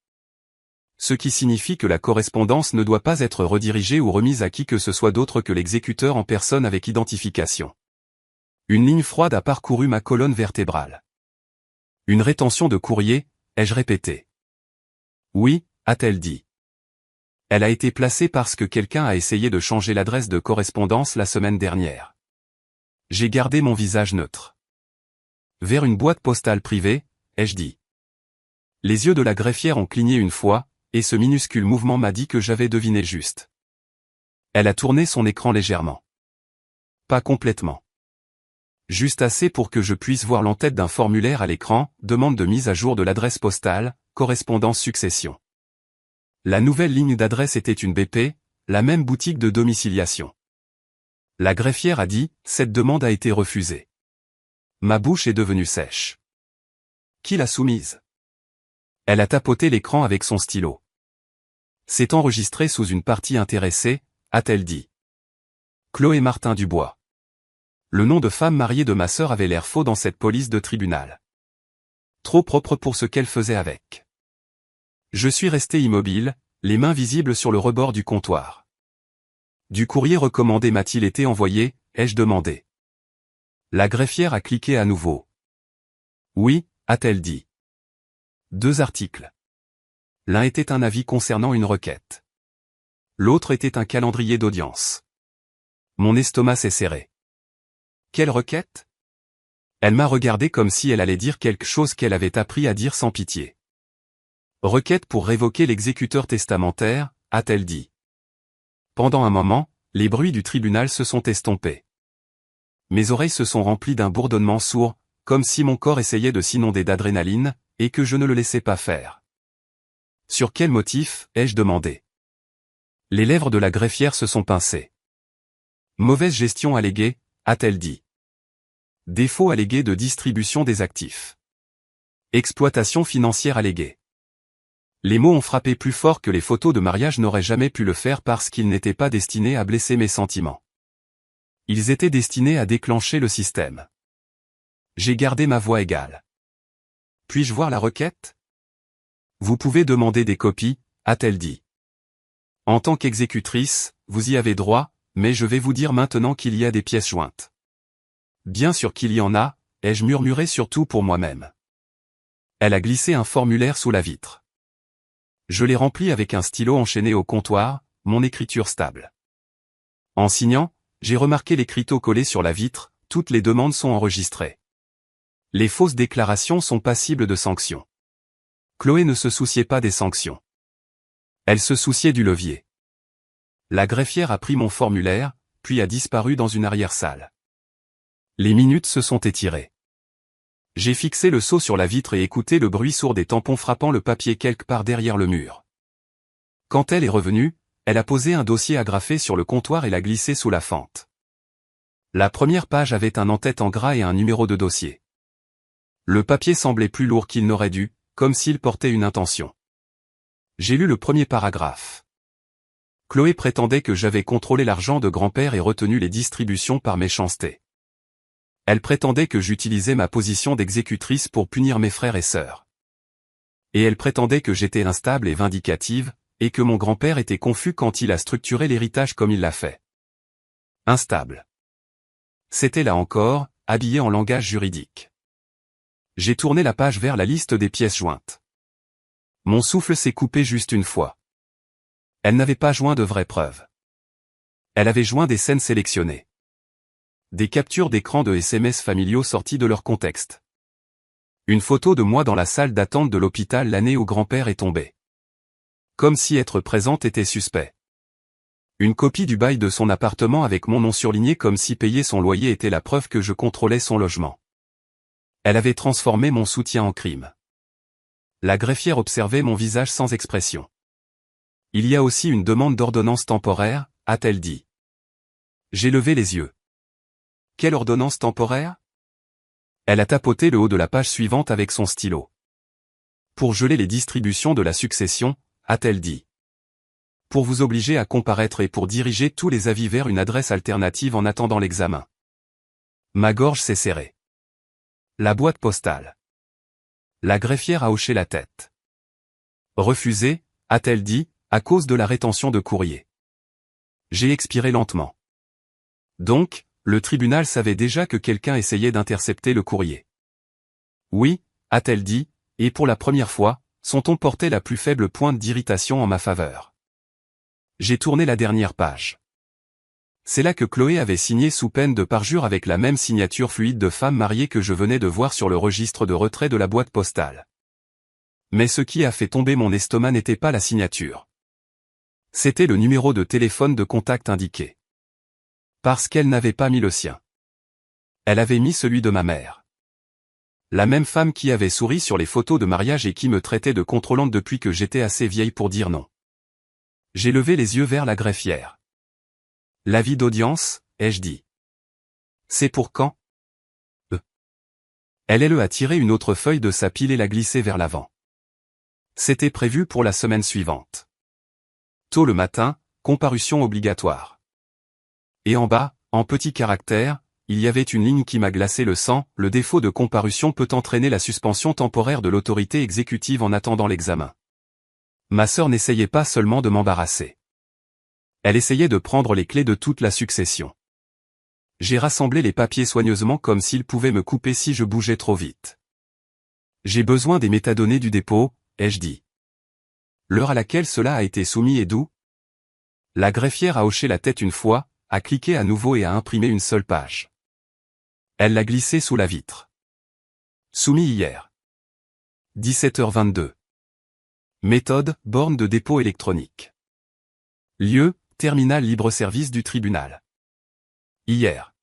Ce qui signifie que la correspondance ne doit pas être redirigée ou remise à qui que ce soit d'autre que l'exécuteur en personne avec identification. Une ligne froide a parcouru ma colonne vertébrale. Une rétention de courrier, ai-je répété. Oui, a-t-elle dit. Elle a été placée parce que quelqu'un a essayé de changer l'adresse de correspondance la semaine dernière. J'ai gardé mon visage neutre. Vers une boîte postale privée, ai-je dit. Les yeux de la greffière ont cligné une fois, et ce minuscule mouvement m'a dit que j'avais deviné juste. Elle a tourné son écran légèrement. Pas complètement. Juste assez pour que je puisse voir l'entête d'un formulaire à l'écran, demande de mise à jour de l'adresse postale, correspondance succession. La nouvelle ligne d'adresse était une BP, la même boutique de domiciliation. La greffière a dit, cette demande a été refusée. Ma bouche est devenue sèche. Qui l'a soumise? Elle a tapoté l'écran avec son stylo. C'est enregistré sous une partie intéressée, a-t-elle dit. Chloé Martin Dubois. Le nom de femme mariée de ma sœur avait l'air faux dans cette police de tribunal. Trop propre pour ce qu'elle faisait avec. Je suis resté immobile, les mains visibles sur le rebord du comptoir. Du courrier recommandé m'a-t-il été envoyé, ai-je demandé. La greffière a cliqué à nouveau. Oui, a-t-elle dit. 2 articles. L'un était un avis concernant une requête. L'autre était un calendrier d'audience. Mon estomac s'est serré. Quelle requête? Elle m'a regardé comme si elle allait dire quelque chose qu'elle avait appris à dire sans pitié. Requête pour révoquer l'exécuteur testamentaire, a-t-elle dit. Pendant un moment, les bruits du tribunal se sont estompés. Mes oreilles se sont remplies d'un bourdonnement sourd, comme si mon corps essayait de s'inonder d'adrénaline, et que je ne le laissais pas faire. Sur quel motif, ai-je demandé. Les lèvres de la greffière se sont pincées. Mauvaise gestion alléguée, a-t-elle dit. Défaut allégué de distribution des actifs. Exploitation financière alléguée. Les mots ont frappé plus fort que les photos de mariage n'auraient jamais pu le faire parce qu'ils n'étaient pas destinés à blesser mes sentiments. Ils étaient destinés à déclencher le système. J'ai gardé ma voix égale. Puis-je voir la requête? Vous pouvez demander des copies, a-t-elle dit. En tant qu'exécutrice, vous y avez droit, mais je vais vous dire maintenant qu'il y a des pièces jointes. Bien sûr qu'il y en a, ai-je murmuré surtout pour moi-même. Elle a glissé un formulaire sous la vitre. Je l'ai rempli avec un stylo enchaîné au comptoir, mon écriture stable. En signant, j'ai remarqué l'écriteau collé sur la vitre, toutes les demandes sont enregistrées. Les fausses déclarations sont passibles de sanctions. Chloé ne se souciait pas des sanctions. Elle se souciait du levier. La greffière a pris mon formulaire, puis a disparu dans une arrière-salle. Les minutes se sont étirées. J'ai fixé le seau sur la vitre et écouté le bruit sourd des tampons frappant le papier quelque part derrière le mur. Quand elle est revenue, elle a posé un dossier agrafé sur le comptoir et l'a glissé sous la fente. La première page avait un en-tête en gras et un numéro de dossier. Le papier semblait plus lourd qu'il n'aurait dû, comme s'il portait une intention. J'ai lu le premier paragraphe. Chloé prétendait que j'avais contrôlé l'argent de grand-père et retenu les distributions par méchanceté. Elle prétendait que j'utilisais ma position d'exécutrice pour punir mes frères et sœurs. Et elle prétendait que j'étais instable et vindicative, et que mon grand-père était confus quand il a structuré l'héritage comme il l'a fait. Instable. C'était là encore, habillé en langage juridique. J'ai tourné la page vers la liste des pièces jointes. Mon souffle s'est coupé juste une fois. Elle n'avait pas joint de vraies preuves. Elle avait joint des scènes sélectionnées. Des captures d'écran de SMS familiaux sortis de leur contexte. Une photo de moi dans la salle d'attente de l'hôpital l'année où grand-père est tombé. Comme si être présente était suspect. Une copie du bail de son appartement avec mon nom surligné comme si payer son loyer était la preuve que je contrôlais son logement. Elle avait transformé mon soutien en crime. La greffière observait mon visage sans expression. Il y a aussi une demande d'ordonnance temporaire, a-t-elle dit. J'ai levé les yeux. Quelle ordonnance temporaire ? Elle a tapoté le haut de la page suivante avec son stylo. Pour geler les distributions de la succession, a-t-elle dit. Pour vous obliger à comparaître et pour diriger tous les avis vers une adresse alternative en attendant l'examen. Ma gorge s'est serrée. La boîte postale. La greffière a hoché la tête. Refusé, a-t-elle dit, à cause de la rétention de courrier. J'ai expiré lentement. Donc, le tribunal savait déjà que quelqu'un essayait d'intercepter le courrier. Oui, a-t-elle dit, et pour la première fois, son ton portait la plus faible pointe d'irritation en ma faveur. J'ai tourné la dernière page. C'est là que Chloé avait signé sous peine de parjure avec la même signature fluide de femme mariée que je venais de voir sur le registre de retrait de la boîte postale. Mais ce qui a fait tomber mon estomac n'était pas la signature. C'était le numéro de téléphone de contact indiqué. Parce qu'elle n'avait pas mis le sien. Elle avait mis celui de ma mère. La même femme qui avait souri sur les photos de mariage et qui me traitait de contrôlante depuis que j'étais assez vieille pour dire non. J'ai levé les yeux vers la greffière. L'avis d'audience, ai-je dit. C'est pour quand ? Elle a tiré une autre feuille de sa pile et l'a glissée vers l'avant. C'était prévu pour la semaine suivante. Tôt le matin, comparution obligatoire. Et en bas, en petits caractères, il y avait une ligne qui m'a glacé le sang, le défaut de comparution peut entraîner la suspension temporaire de l'autorité exécutive en attendant l'examen. Ma sœur n'essayait pas seulement de m'embarrasser. Elle essayait de prendre les clés de toute la succession. J'ai rassemblé les papiers soigneusement comme s'ils pouvaient me couper si je bougeais trop vite. J'ai besoin des métadonnées du dépôt, ai-je dit. L'heure à laquelle cela a été soumis est d'où ? La greffière a hoché la tête une fois, a cliqué à nouveau et a imprimé une seule page. Elle l'a glissée sous la vitre. Soumis hier. 17h22. Méthode, borne de dépôt électronique. Lieu, terminal libre-service du tribunal. Hier.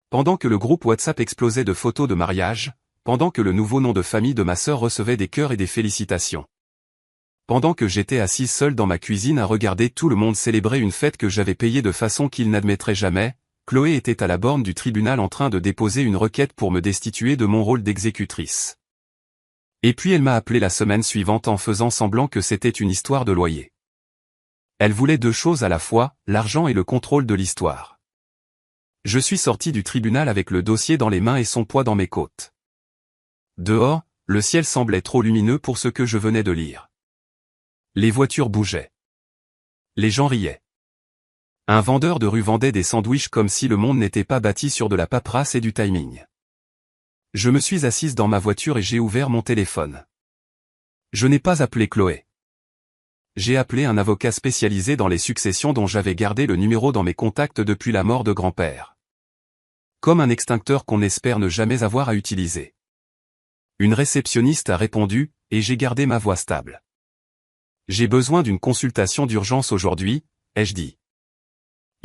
Pendant que le groupe WhatsApp explosait de photos de mariage, pendant que le nouveau nom de famille de ma sœur recevait des cœurs et des félicitations. Pendant que j'étais assise seule dans ma cuisine à regarder tout le monde célébrer une fête que j'avais payée de façon qu'il n'admettrait jamais, Chloé était à la borne du tribunal en train de déposer une requête pour me destituer de mon rôle d'exécutrice. Et puis elle m'a appelé la semaine suivante en faisant semblant que c'était une histoire de loyer. Elle voulait deux choses à la fois, l'argent et le contrôle de l'histoire. Je suis sorti du tribunal avec le dossier dans les mains et son poids dans mes côtes. Dehors, le ciel semblait trop lumineux pour ce que je venais de lire. Les voitures bougeaient. Les gens riaient. Un vendeur de rue vendait des sandwichs comme si le monde n'était pas bâti sur de la paperasse et du timing. Je me suis assise dans ma voiture et j'ai ouvert mon téléphone. Je n'ai pas appelé Chloé. J'ai appelé un avocat spécialisé dans les successions dont j'avais gardé le numéro dans mes contacts depuis la mort de grand-père. Comme un extincteur qu'on espère ne jamais avoir à utiliser. Une réceptionniste a répondu, et j'ai gardé ma voix stable. J'ai besoin d'une consultation d'urgence aujourd'hui, ai-je dit.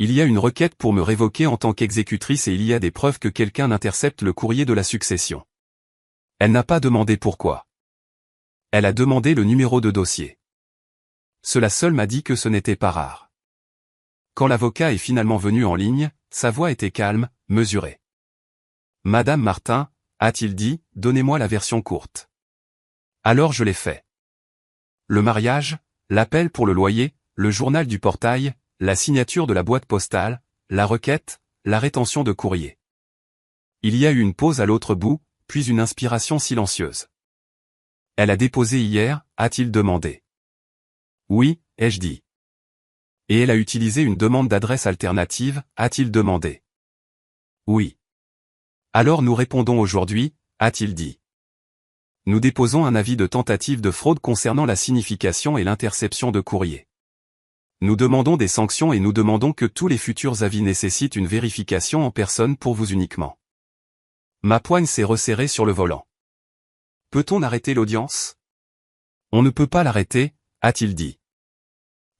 Il y a une requête pour me révoquer en tant qu'exécutrice et il y a des preuves que quelqu'un intercepte le courrier de la succession. Elle n'a pas demandé pourquoi. Elle a demandé le numéro de dossier. Cela seul m'a dit que ce n'était pas rare. Quand l'avocat est finalement venu en ligne, sa voix était calme, mesurée. Madame Martin, a-t-il dit, donnez-moi la version courte. Alors je l'ai fait. Le mariage, l'appel pour le loyer, le journal du portail, la signature de la boîte postale, la requête, la rétention de courrier. Il y a eu une pause à l'autre bout, puis une inspiration silencieuse. Elle a déposé hier, a-t-il demandé. Oui, ai-je dit. Et elle a utilisé une demande d'adresse alternative, a-t-il demandé. Oui. Alors nous répondons aujourd'hui, a-t-il dit. Nous déposons un avis de tentative de fraude concernant la signification et l'interception de courrier. Nous demandons des sanctions et nous demandons que tous les futurs avis nécessitent une vérification en personne pour vous uniquement. Ma poigne s'est resserrée sur le volant. Peut-on arrêter l'audience? On ne peut pas l'arrêter, a-t-il dit.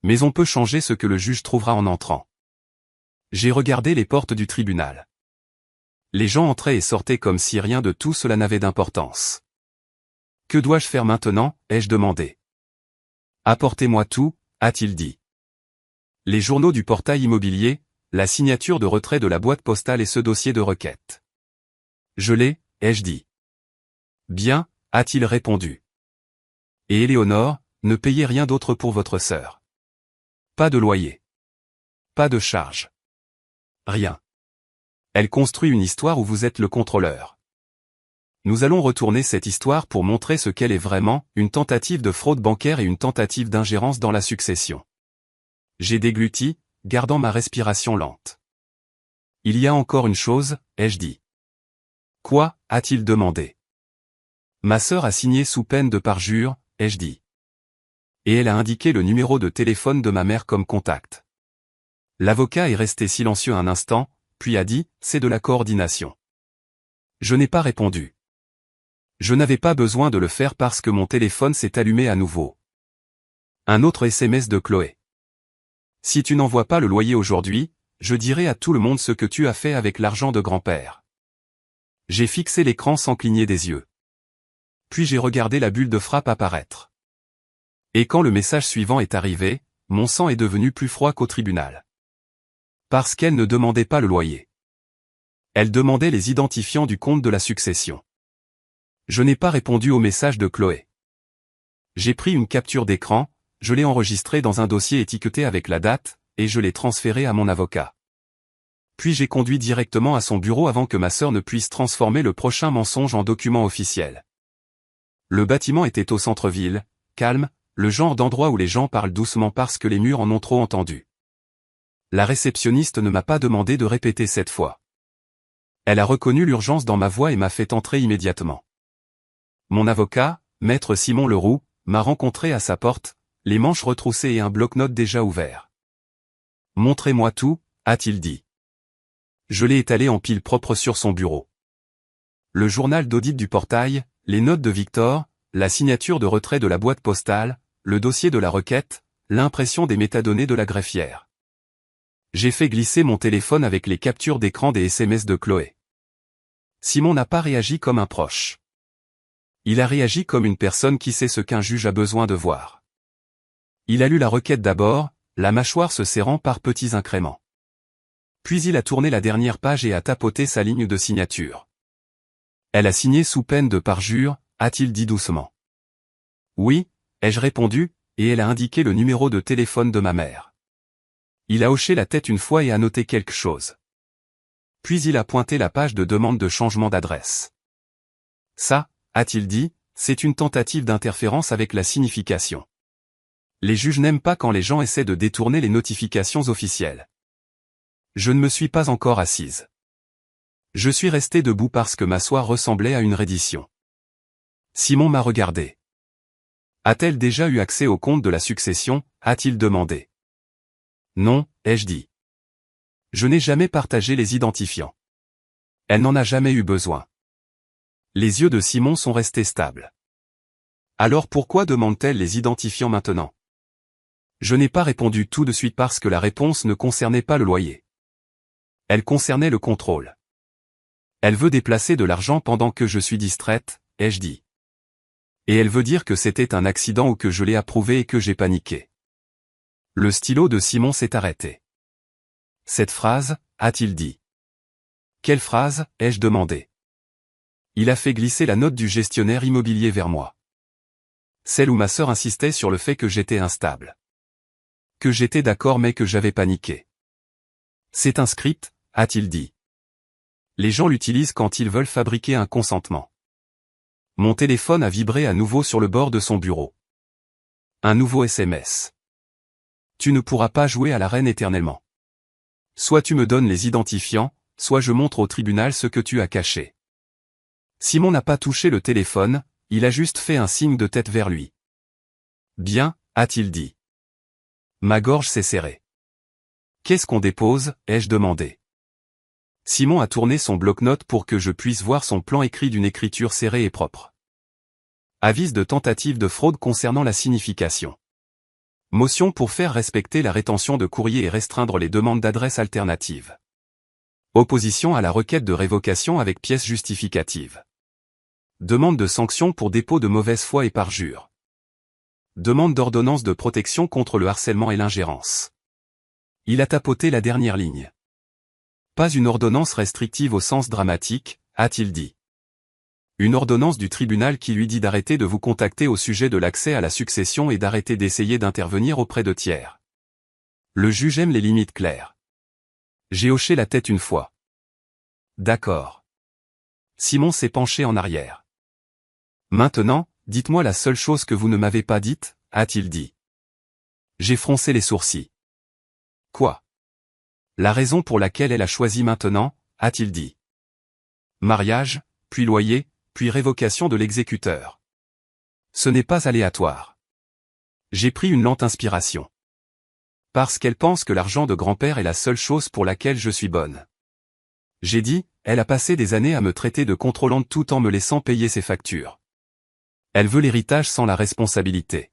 Mais on peut changer ce que le juge trouvera en entrant. J'ai regardé les portes du tribunal. Les gens entraient et sortaient comme si rien de tout cela n'avait d'importance. Que dois-je faire maintenant, ai-je demandé. Apportez-moi tout, a-t-il dit. Les journaux du portail immobilier, la signature de retrait de la boîte postale et ce dossier de requête. Je l'ai, ai-je dit. Bien, a-t-il répondu. Et Éléonore, ne payez rien d'autre pour votre sœur. Pas de loyer. Pas de charge. Rien. Elle construit une histoire où vous êtes le contrôleur. Nous allons retourner cette histoire pour montrer ce qu'elle est vraiment, une tentative de fraude bancaire et une tentative d'ingérence dans la succession. J'ai dégluti, gardant ma respiration lente. Il y a encore une chose, ai-je dit. Quoi, a-t-il demandé. Ma sœur a signé sous peine de parjure, ai-je dit. Et elle a indiqué le numéro de téléphone de ma mère comme contact. L'avocat est resté silencieux un instant, puis a dit, c'est de la coordination. Je n'ai pas répondu. Je n'avais pas besoin de le faire parce que mon téléphone s'est allumé à nouveau. Un autre SMS de Chloé. Si tu n'envoies pas le loyer aujourd'hui, je dirai à tout le monde ce que tu as fait avec l'argent de grand-père. J'ai fixé l'écran sans cligner des yeux. Puis j'ai regardé la bulle de frappe apparaître. Et quand le message suivant est arrivé, mon sang est devenu plus froid qu'au tribunal. Parce qu'elle ne demandait pas le loyer. Elle demandait les identifiants du compte de la succession. Je n'ai pas répondu au message de Chloé. J'ai pris une capture d'écran, je l'ai enregistrée dans un dossier étiqueté avec la date, et je l'ai transféré à mon avocat. Puis j'ai conduit directement à son bureau avant que ma sœur ne puisse transformer le prochain mensonge en document officiel. Le bâtiment était au centre-ville, calme, le genre d'endroit où les gens parlent doucement parce que les murs en ont trop entendu. La réceptionniste ne m'a pas demandé de répéter cette fois. Elle a reconnu l'urgence dans ma voix et m'a fait entrer immédiatement. Mon avocat, maître Simon Leroux, m'a rencontré à sa porte, les manches retroussées et un bloc-notes déjà ouvert. « Montrez-moi tout », a-t-il dit. Je l'ai étalé en pile propre sur son bureau. Le journal d'audit du portail, les notes de Victor, la signature de retrait de la boîte postale, le dossier de la requête, l'impression des métadonnées de la greffière. J'ai fait glisser mon téléphone avec les captures d'écran des SMS de Chloé. Simon n'a pas réagi comme un proche. Il a réagi comme une personne qui sait ce qu'un juge a besoin de voir. Il a lu la requête d'abord, la mâchoire se serrant par petits incréments. Puis il a tourné la dernière page et a tapoté sa ligne de signature. Elle a signé sous peine de parjure, a-t-il dit doucement. Oui, ai-je répondu, et elle a indiqué le numéro de téléphone de ma mère. Il a hoché la tête une fois et a noté quelque chose. Puis il a pointé la page de demande de changement d'adresse. Ça, a-t-il dit, c'est une tentative d'interférence avec la signification. Les juges n'aiment pas quand les gens essaient de détourner les notifications officielles. Je ne me suis pas encore assise. Je suis resté debout parce que m'asseoir ressemblait à une reddition. Simon m'a regardé. A-t-elle déjà eu accès au compte de la succession, a-t-il demandé. Non, ai-je dit. Je n'ai jamais partagé les identifiants. Elle n'en a jamais eu besoin. Les yeux de Simon sont restés stables. Alors pourquoi demande-t-elle les identifiants maintenant? Je n'ai pas répondu tout de suite parce que la réponse ne concernait pas le loyer. Elle concernait le contrôle. Elle veut déplacer de l'argent pendant que je suis distraite, ai-je dit. Et elle veut dire que c'était un accident ou que je l'ai approuvé et que j'ai paniqué. Le stylo de Simon s'est arrêté. Cette phrase, a-t-il dit. Quelle phrase, ai-je demandé. Il a fait glisser la note du gestionnaire immobilier vers moi. Celle où ma sœur insistait sur le fait que j'étais instable. Que j'étais d'accord mais que j'avais paniqué. C'est un script, a-t-il dit. Les gens l'utilisent quand ils veulent fabriquer un consentement. Mon téléphone a vibré à nouveau sur le bord de son bureau. Un nouveau SMS. Tu ne pourras pas jouer à la reine éternellement. Soit tu me donnes les identifiants, soit je montre au tribunal ce que tu as caché. Simon n'a pas touché le téléphone, il a juste fait un signe de tête vers lui. Bien, a-t-il dit. Ma gorge s'est serrée. Qu'est-ce qu'on dépose, ai-je demandé. Simon a tourné son bloc-notes pour que je puisse voir son plan écrit d'une écriture serrée et propre. Avis de tentative de fraude concernant la signification. Motion pour faire respecter la rétention de courrier et restreindre les demandes d'adresse alternatives. Opposition à la requête de révocation avec pièce justificative. Demande de sanction pour dépôt de mauvaise foi et parjure. Demande d'ordonnance de protection contre le harcèlement et l'ingérence. Il a tapoté la dernière ligne. Pas une ordonnance restrictive au sens dramatique, a-t-il dit. Une ordonnance du tribunal qui lui dit d'arrêter de vous contacter au sujet de l'accès à la succession et d'arrêter d'essayer d'intervenir auprès de tiers. Le juge aime les limites claires. J'ai hoché la tête une fois. D'accord. Simon s'est penché en arrière. Maintenant, dites-moi la seule chose que vous ne m'avez pas dite, a-t-il dit. J'ai froncé les sourcils. Quoi? La raison pour laquelle elle a choisi maintenant, a-t-il dit. Mariage, puis loyer, puis révocation de l'exécuteur. Ce n'est pas aléatoire. J'ai pris une lente inspiration. Parce qu'elle pense que l'argent de grand-père est la seule chose pour laquelle je suis bonne. J'ai dit, elle a passé des années à me traiter de contrôlante tout en me laissant payer ses factures. Elle veut l'héritage sans la responsabilité.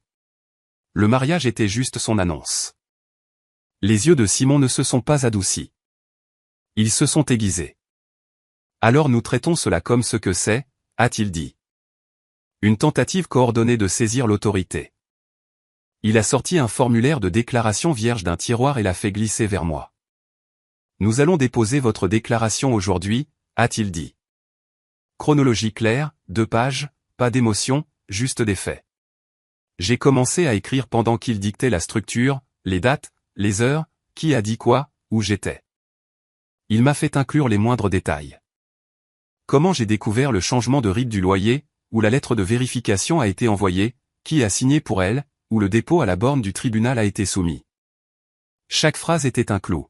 Le mariage était juste son annonce. Les yeux de Simon ne se sont pas adoucis. Ils se sont aiguisés. Alors nous traitons cela comme ce que c'est, a-t-il dit. Une tentative coordonnée de saisir l'autorité. Il a sorti un formulaire de déclaration vierge d'un tiroir et l'a fait glisser vers moi. Nous allons déposer votre déclaration aujourd'hui, a-t-il dit. Chronologie claire, 2 pages, pas d'émotion, juste des faits. J'ai commencé à écrire pendant qu'il dictait la structure, les dates, les heures, qui a dit quoi, où j'étais. Il m'a fait inclure les moindres détails. Comment j'ai découvert le changement de rythme du loyer, où la lettre de vérification a été envoyée, qui a signé pour elle, où le dépôt à la borne du tribunal a été soumis. Chaque phrase était un clou.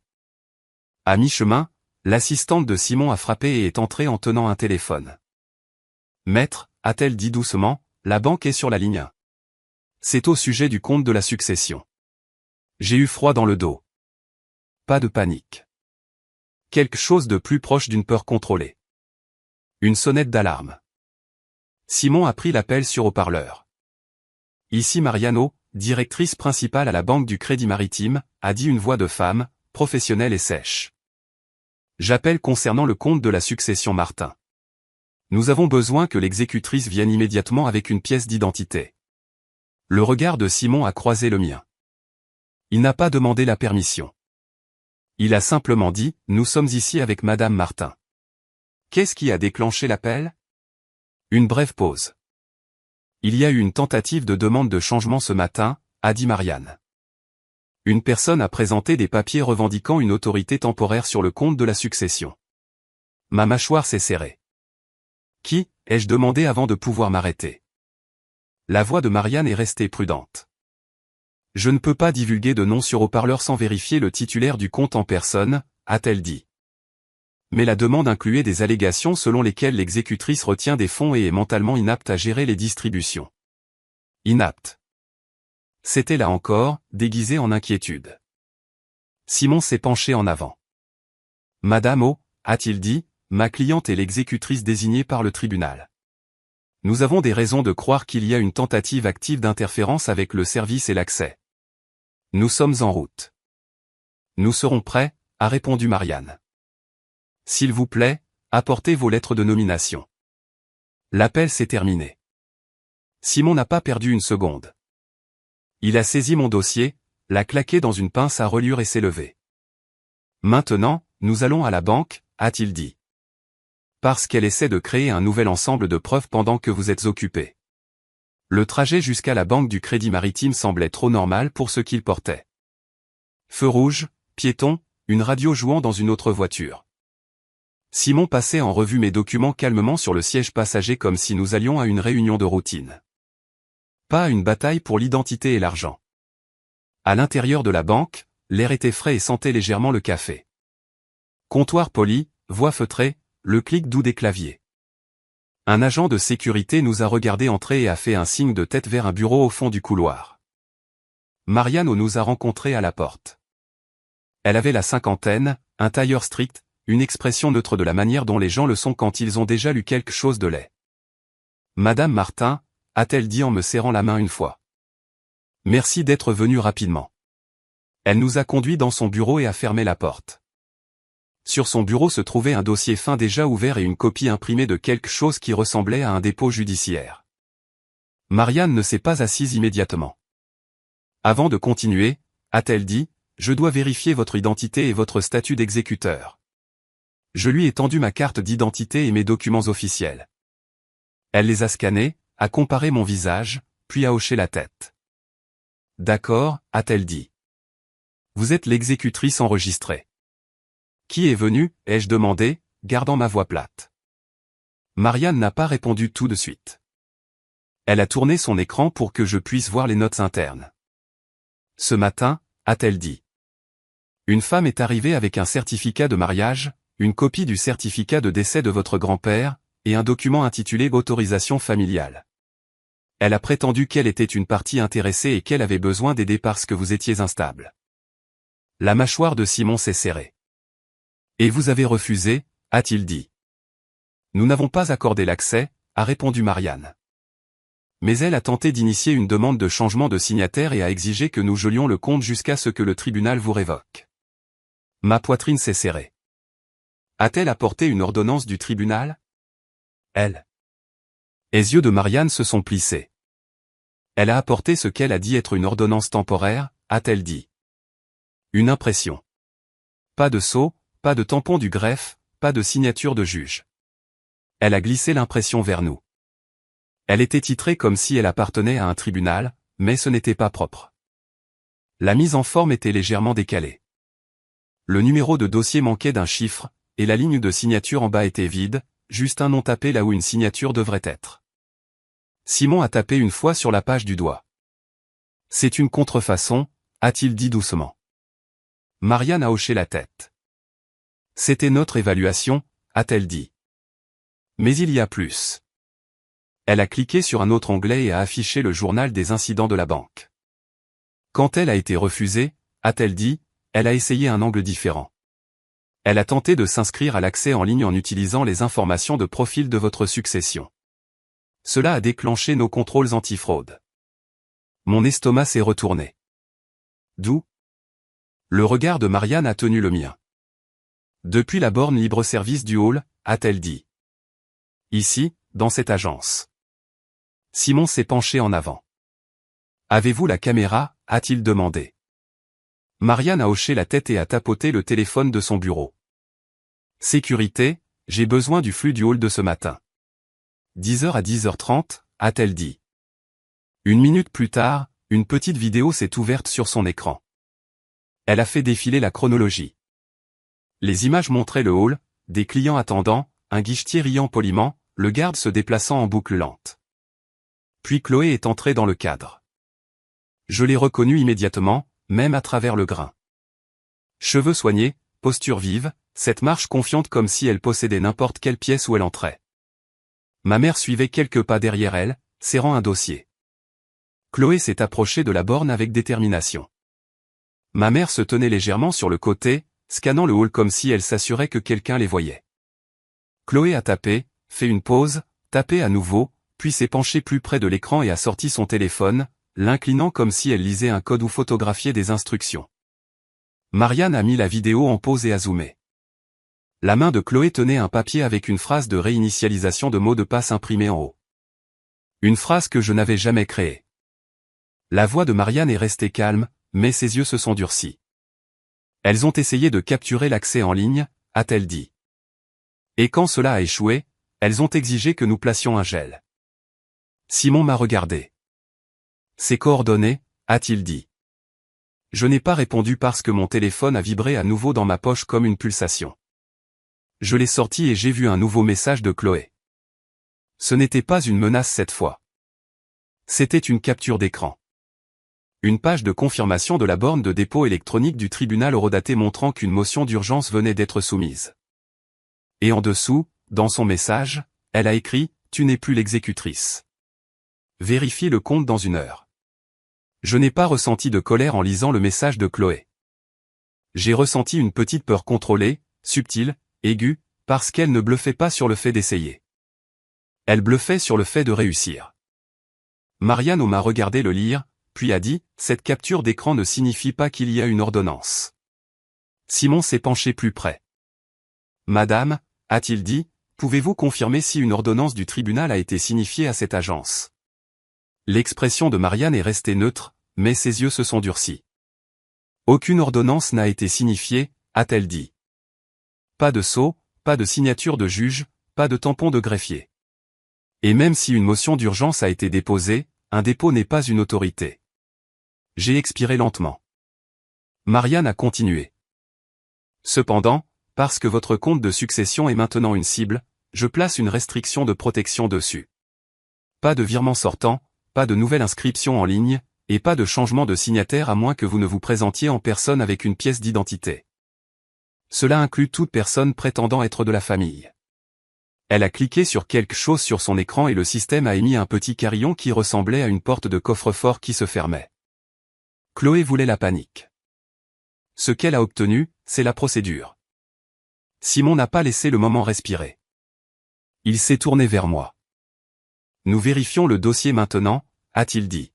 À mi-chemin, l'assistante de Simon a frappé et est entrée en tenant un téléphone. Maître, a-t-elle dit doucement, la banque est sur la ligne 1. C'est au sujet du compte de la succession. J'ai eu froid dans le dos. Pas de panique. Quelque chose de plus proche d'une peur contrôlée. Une sonnette d'alarme. Simon a pris l'appel sur haut-parleur. Ici Mariano, directrice principale à la Banque du Crédit Maritime, a dit une voix de femme, professionnelle et sèche. J'appelle concernant le compte de la succession Martin. Nous avons besoin que l'exécutrice vienne immédiatement avec une pièce d'identité. Le regard de Simon a croisé le mien. Il n'a pas demandé la permission. Il a simplement dit, nous sommes ici avec Madame Martin. Qu'est-ce qui a déclenché l'appel? Une brève pause. Il y a eu une tentative de demande de changement ce matin, a dit Marianne. Une personne a présenté des papiers revendiquant une autorité temporaire sur le compte de la succession. Ma mâchoire s'est serrée. Qui, ai-je demandé avant de pouvoir m'arrêter. La voix de Marianne est restée prudente. Je ne peux pas divulguer de nom sur haut-parleur sans vérifier le titulaire du compte en personne, a-t-elle dit. Mais la demande incluait des allégations selon lesquelles l'exécutrice retient des fonds et est mentalement inapte à gérer les distributions. Inapte. C'était là encore, déguisé en inquiétude. Simon s'est penché en avant. Madame O, a-t-il dit, ma cliente est l'exécutrice désignée par le tribunal. Nous avons des raisons de croire qu'il y a une tentative active d'interférence avec le service et l'accès. Nous sommes en route. Nous serons prêts, a répondu Marianne. S'il vous plaît, apportez vos lettres de nomination. L'appel s'est terminé. Simon n'a pas perdu une seconde. Il a saisi mon dossier, l'a claqué dans une pince à reliure et s'est levé. Maintenant, nous allons à la banque, a-t-il dit. Parce qu'elle essaie de créer un nouvel ensemble de preuves pendant que vous êtes occupé. Le trajet jusqu'à la banque du Crédit Maritime semblait trop normal pour ce qu'il portait. Feu rouge, piéton, une radio jouant dans une autre voiture. Simon passait en revue mes documents calmement sur le siège passager comme si nous allions à une réunion de routine. Pas à une bataille pour l'identité et l'argent. À l'intérieur de la banque, l'air était frais et sentait légèrement le café. Comptoir poli, voix feutrée, le clic doux des claviers. Un agent de sécurité nous a regardé entrer et a fait un signe de tête vers un bureau au fond du couloir. Marianne nous a rencontrés à la porte. Elle avait la cinquantaine, un tailleur strict, une expression neutre de la manière dont les gens le sont quand ils ont déjà lu quelque chose de laid. « Madame Martin », a-t-elle dit en me serrant la main une fois. « Merci d'être venue rapidement. » Elle nous a conduits dans son bureau et a fermé la porte. Sur son bureau se trouvait un dossier fin déjà ouvert et une copie imprimée de quelque chose qui ressemblait à un dépôt judiciaire. Marianne ne s'est pas assise immédiatement. Avant de continuer, a-t-elle dit, je dois vérifier votre identité et votre statut d'exécuteur. Je lui ai tendu ma carte d'identité et mes documents officiels. Elle les a scannés, a comparé mon visage, puis a hoché la tête. D'accord, a-t-elle dit. Vous êtes l'exécutrice enregistrée. Qui est venu, ai-je demandé, gardant ma voix plate. Marianne n'a pas répondu tout de suite. Elle a tourné son écran pour que je puisse voir les notes internes. Ce matin, a-t-elle dit. Une femme est arrivée avec un certificat de mariage, une copie du certificat de décès de votre grand-père, et un document intitulé « Autorisation familiale ». Elle a prétendu qu'elle était une partie intéressée et qu'elle avait besoin d'aider parce que vous étiez instable. La mâchoire de Simon s'est serrée. Et vous avez refusé, a-t-il dit. Nous n'avons pas accordé l'accès, a répondu Marianne. Mais elle a tenté d'initier une demande de changement de signataire et a exigé que nous gelions le compte jusqu'à ce que le tribunal vous révoque. Ma poitrine s'est serrée. A-t-elle apporté une ordonnance du tribunal? Elle. Les yeux de Marianne se sont plissés. Elle a apporté ce qu'elle a dit être une ordonnance temporaire, a-t-elle dit. Une impression. Pas de sceau, pas de tampon du greffe, pas de signature de juge. Elle a glissé l'impression vers nous. Elle était titrée comme si elle appartenait à un tribunal, mais ce n'était pas propre. La mise en forme était légèrement décalée. Le numéro de dossier manquait d'un chiffre, et la ligne de signature en bas était vide, juste un nom tapé là où une signature devrait être. Simon a tapé une fois sur la page du doigt. C'est une contrefaçon, a-t-il dit doucement. Marianne a hoché la tête. C'était notre évaluation, a-t-elle dit. Mais il y a plus. Elle a cliqué sur un autre onglet et a affiché le journal des incidents de la banque. Quand elle a été refusée, a-t-elle dit, elle a essayé un angle différent. Elle a tenté de s'inscrire à l'accès en ligne en utilisant les informations de profil de votre succession. Cela a déclenché nos contrôles antifraude. Mon estomac s'est retourné. D'où? Le regard de Marianne a tenu le mien. Depuis la borne libre-service du hall, a-t-elle dit. Ici, dans cette agence. Simon s'est penché en avant. Avez-vous la caméra, a-t-il demandé. Marianne a hoché la tête et a tapoté le téléphone de son bureau. Sécurité, j'ai besoin du flux du hall de ce matin. 10h à 10h30, a-t-elle dit. Une minute plus tard, une petite vidéo s'est ouverte sur son écran. Elle a fait défiler la chronologie. Les images montraient le hall, des clients attendant, un guichetier riant poliment, le garde se déplaçant en boucle lente. Puis Chloé est entrée dans le cadre. Je l'ai reconnue immédiatement, même à travers le grain. Cheveux soignés, posture vive, cette marche confiante comme si elle possédait n'importe quelle pièce où elle entrait. Ma mère suivait quelques pas derrière elle, serrant un dossier. Chloé s'est approchée de la borne avec détermination. Ma mère se tenait légèrement sur le côté, scannant le hall comme si elle s'assurait que quelqu'un les voyait. Chloé a tapé, fait une pause, tapé à nouveau, puis s'est penchée plus près de l'écran et a sorti son téléphone, l'inclinant comme si elle lisait un code ou photographiait des instructions. Marianne a mis la vidéo en pause et a zoomé. La main de Chloé tenait un papier avec une phrase de réinitialisation de mot de passe imprimée en haut. Une phrase que je n'avais jamais créée. La voix de Marianne est restée calme, mais ses yeux se sont durcis. Elles ont essayé de capturer l'accès en ligne, a-t-elle dit. Et quand cela a échoué, elles ont exigé que nous placions un gel. Simon m'a regardé. Ses coordonnées, a-t-il dit. Je n'ai pas répondu parce que mon téléphone a vibré à nouveau dans ma poche comme une pulsation. Je l'ai sorti et j'ai vu un nouveau message de Chloé. Ce n'était pas une menace cette fois. C'était une capture d'écran. Une page de confirmation de la borne de dépôt électronique du tribunal horodaté montrant qu'une motion d'urgence venait d'être soumise. Et en dessous, dans son message, elle a écrit « Tu n'es plus l'exécutrice. Vérifiez le compte dans 1 heure. » Je n'ai pas ressenti de colère en lisant le message de Chloé. J'ai ressenti une petite peur contrôlée, subtile, aiguë, parce qu'elle ne bluffait pas sur le fait d'essayer. Elle bluffait sur le fait de réussir. Marianne m'a regardé le lire, puis a dit, cette capture d'écran ne signifie pas qu'il y a une ordonnance. Simon s'est penché plus près. Madame, a-t-il dit, pouvez-vous confirmer si une ordonnance du tribunal a été signifiée à cette agence? L'expression de Marianne est restée neutre, mais ses yeux se sont durcis. Aucune ordonnance n'a été signifiée, a-t-elle dit. Pas de sceau, pas de signature de juge, pas de tampon de greffier. Et même si une motion d'urgence a été déposée, un dépôt n'est pas une autorité. J'ai expiré lentement. Marianne a continué. Cependant, parce que votre compte de succession est maintenant une cible, je place une restriction de protection dessus. Pas de virement sortant, pas de nouvelle inscription en ligne, et pas de changement de signataire à moins que vous ne vous présentiez en personne avec une pièce d'identité. Cela inclut toute personne prétendant être de la famille. Elle a cliqué sur quelque chose sur son écran et le système a émis un petit carillon qui ressemblait à une porte de coffre-fort qui se fermait. Chloé voulait la panique. Ce qu'elle a obtenu, c'est la procédure. Simon n'a pas laissé le moment respirer. Il s'est tourné vers moi. Nous vérifions le dossier maintenant, a-t-il dit.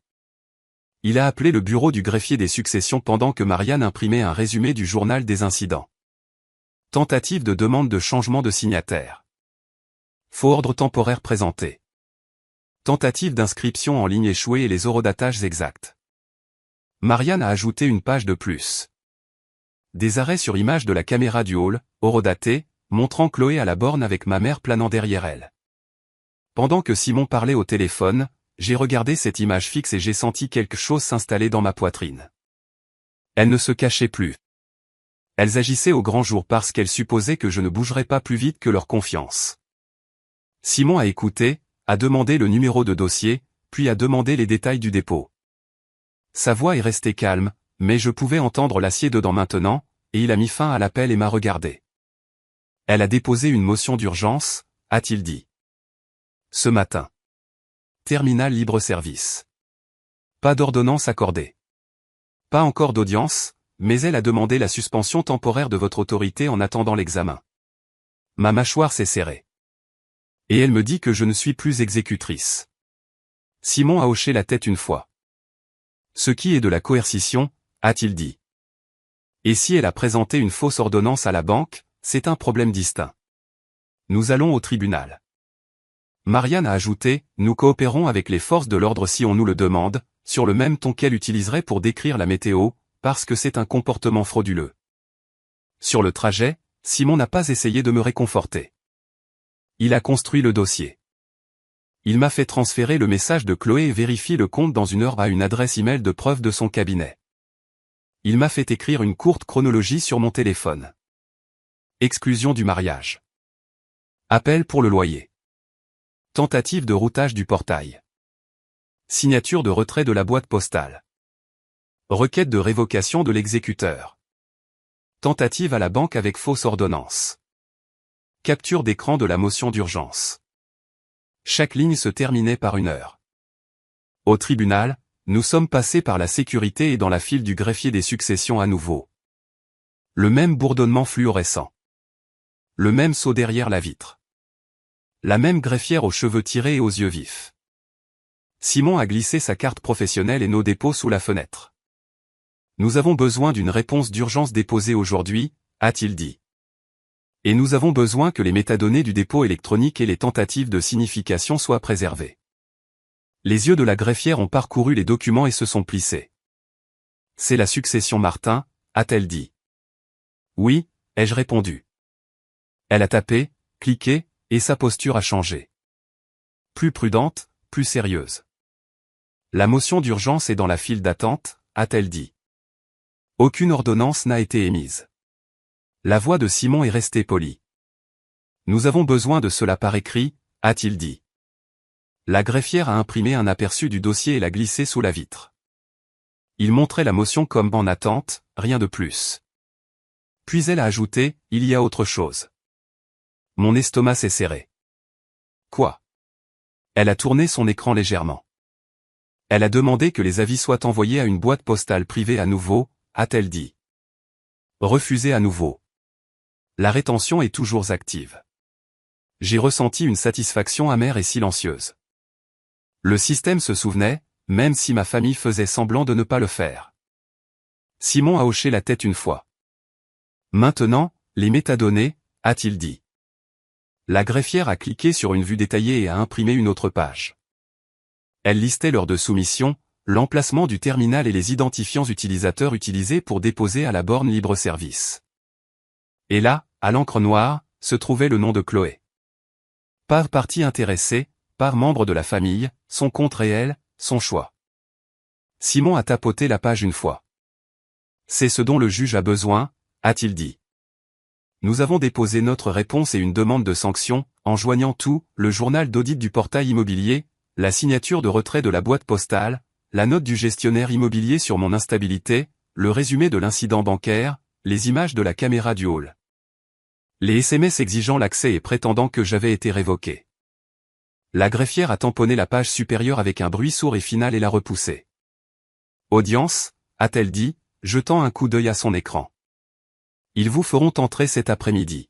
Il a appelé le bureau du greffier des successions pendant que Marianne imprimait un résumé du journal des incidents. Tentative de demande de changement de signataire. Faux ordre temporaire présenté. Tentative d'inscription en ligne échouée et les horodatages exacts. Marianne a ajouté une page de plus. Des arrêts sur image de la caméra du hall, horodaté, montrant Chloé à la borne avec ma mère planant derrière elle. Pendant que Simon parlait au téléphone, j'ai regardé cette image fixe et j'ai senti quelque chose s'installer dans ma poitrine. Elles ne se cachaient plus. Elles agissaient au grand jour parce qu'elles supposaient que je ne bougerais pas plus vite que leur confiance. Simon a écouté, a demandé le numéro de dossier, puis a demandé les détails du dépôt. Sa voix est restée calme, mais je pouvais entendre l'acier dedans maintenant, et il a mis fin à l'appel et m'a regardé. Elle a déposé une motion d'urgence, a-t-il dit. Ce matin. Terminal libre-service. Pas d'ordonnance accordée. Pas encore d'audience, mais elle a demandé la suspension temporaire de votre autorité en attendant l'examen. Ma mâchoire s'est serrée. Et elle me dit que je ne suis plus exécutrice. Simon a hoché la tête une fois. Ce qui est de la coercition, a-t-il dit. Et si elle a présenté une fausse ordonnance à la banque, c'est un problème distinct. Nous allons au tribunal. Marianne a ajouté, nous coopérons avec les forces de l'ordre si on nous le demande, sur le même ton qu'elle utiliserait pour décrire la météo, parce que c'est un comportement frauduleux. Sur le trajet, Simon n'a pas essayé de me réconforter. Il a construit le dossier. Il m'a fait transférer le message de Chloé et vérifier le compte dans 1 heure à une adresse email de preuve de son cabinet. Il m'a fait écrire une courte chronologie sur mon téléphone. Exclusion du mariage. Appel pour le loyer. Tentative de routage du portail. Signature de retrait de la boîte postale. Requête de révocation de l'exécuteur. Tentative à la banque avec fausse ordonnance. Capture d'écran de la motion d'urgence. Chaque ligne se terminait par 1 heure. Au tribunal, nous sommes passés par la sécurité et dans la file du greffier des successions à nouveau. Le même bourdonnement fluorescent. Le même saut derrière la vitre. La même greffière aux cheveux tirés et aux yeux vifs. Simon a glissé sa carte professionnelle et nos dépôts sous la fenêtre. Nous avons besoin d'une réponse d'urgence déposée aujourd'hui, a-t-il dit. Et nous avons besoin que les métadonnées du dépôt électronique et les tentatives de signification soient préservées. Les yeux de la greffière ont parcouru les documents et se sont plissés. C'est la succession Martin, a-t-elle dit. Oui, ai-je répondu. Elle a tapé, cliqué, et sa posture a changé. Plus prudente, plus sérieuse. La motion d'urgence est dans la file d'attente, a-t-elle dit. Aucune ordonnance n'a été émise. La voix de Simon est restée polie. Nous avons besoin de cela par écrit, a-t-il dit. La greffière a imprimé un aperçu du dossier et l'a glissé sous la vitre. Il montrait la motion comme en attente, rien de plus. Puis elle a ajouté, il y a autre chose. Mon estomac s'est serré. Quoi? Elle a tourné son écran légèrement. Elle a demandé que les avis soient envoyés à une boîte postale privée à nouveau, a-t-elle dit. Refusé à nouveau. La rétention est toujours active. J'ai ressenti une satisfaction amère et silencieuse. Le système se souvenait, même si ma famille faisait semblant de ne pas le faire. Simon a hoché la tête une fois. Maintenant, les métadonnées, a-t-il dit. La greffière a cliqué sur une vue détaillée et a imprimé une autre page. Elle listait l'heure de soumission, l'emplacement du terminal et les identifiants utilisateurs utilisés pour déposer à la borne libre-service. Et là, à l'encre noire, se trouvait le nom de Chloé. Par partie intéressée, par membre de la famille, son compte réel, son choix. Simon a tapoté la page une fois. C'est ce dont le juge a besoin, a-t-il dit. Nous avons déposé notre réponse et une demande de sanction, en joignant tout, le journal d'audit du portail immobilier, la signature de retrait de la boîte postale, la note du gestionnaire immobilier sur mon instabilité, le résumé de l'incident bancaire, les images de la caméra du hall. Les SMS exigeant l'accès et prétendant que j'avais été révoqué. La greffière a tamponné la page supérieure avec un bruit sourd et final et l'a repoussée. Audience, a-t-elle dit, jetant un coup d'œil à son écran. Ils vous feront entrer cet après-midi.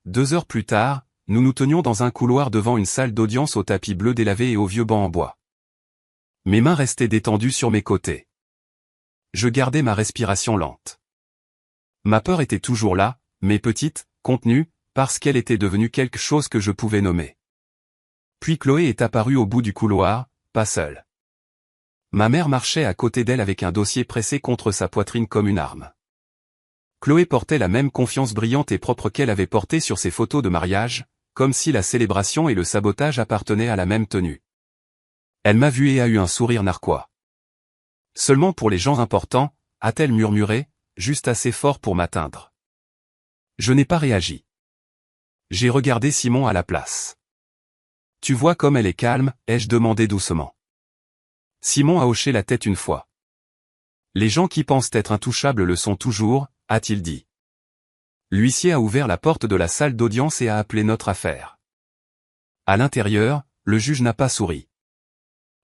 2 heures plus tard, nous nous tenions dans un couloir devant une salle d'audience au tapis bleu délavé et aux vieux bancs en bois. Mes mains restaient détendues sur mes côtés. Je gardais ma respiration lente. Ma peur était toujours là, mais petite, contenue, parce qu'elle était devenue quelque chose que je pouvais nommer. Puis Chloé est apparue au bout du couloir, pas seule. Ma mère marchait à côté d'elle avec un dossier pressé contre sa poitrine comme une arme. Chloé portait la même confiance brillante et propre qu'elle avait portée sur ses photos de mariage, comme si la célébration et le sabotage appartenaient à la même tenue. Elle m'a vu et a eu un sourire narquois. Seulement pour les gens importants, a-t-elle murmuré, juste assez fort pour m'atteindre. Je n'ai pas réagi. J'ai regardé Simon à la place. Tu vois comme elle est calme, ai-je demandé doucement. Simon a hoché la tête une fois. Les gens qui pensent être intouchables le sont toujours, a-t-il dit. L'huissier a ouvert la porte de la salle d'audience et a appelé notre affaire. À l'intérieur, le juge n'a pas souri.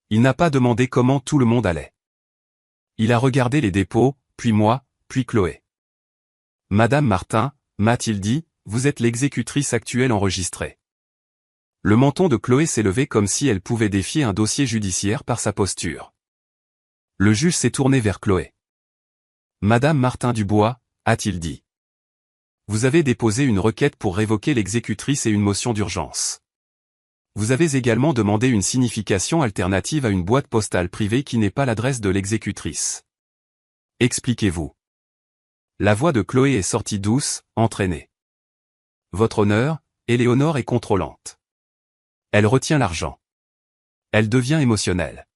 Il n'a pas demandé comment tout le monde allait. Il a regardé les dépôts, puis moi, puis Chloé. Madame Martin, m'a-t-il dit, vous êtes l'exécutrice actuelle enregistrée. Le menton de Chloé s'est levé comme si elle pouvait défier un dossier judiciaire par sa posture. Le juge s'est tourné vers Chloé. Madame Martin Dubois, a-t-il dit. Vous avez déposé une requête pour révoquer l'exécutrice et une motion d'urgence. Vous avez également demandé une signification alternative à une boîte postale privée qui n'est pas l'adresse de l'exécutrice. Expliquez-vous. La voix de Chloé est sortie douce, entraînée. Votre honneur, Éléonore est contrôlante. Elle retient l'argent. Elle devient émotionnelle.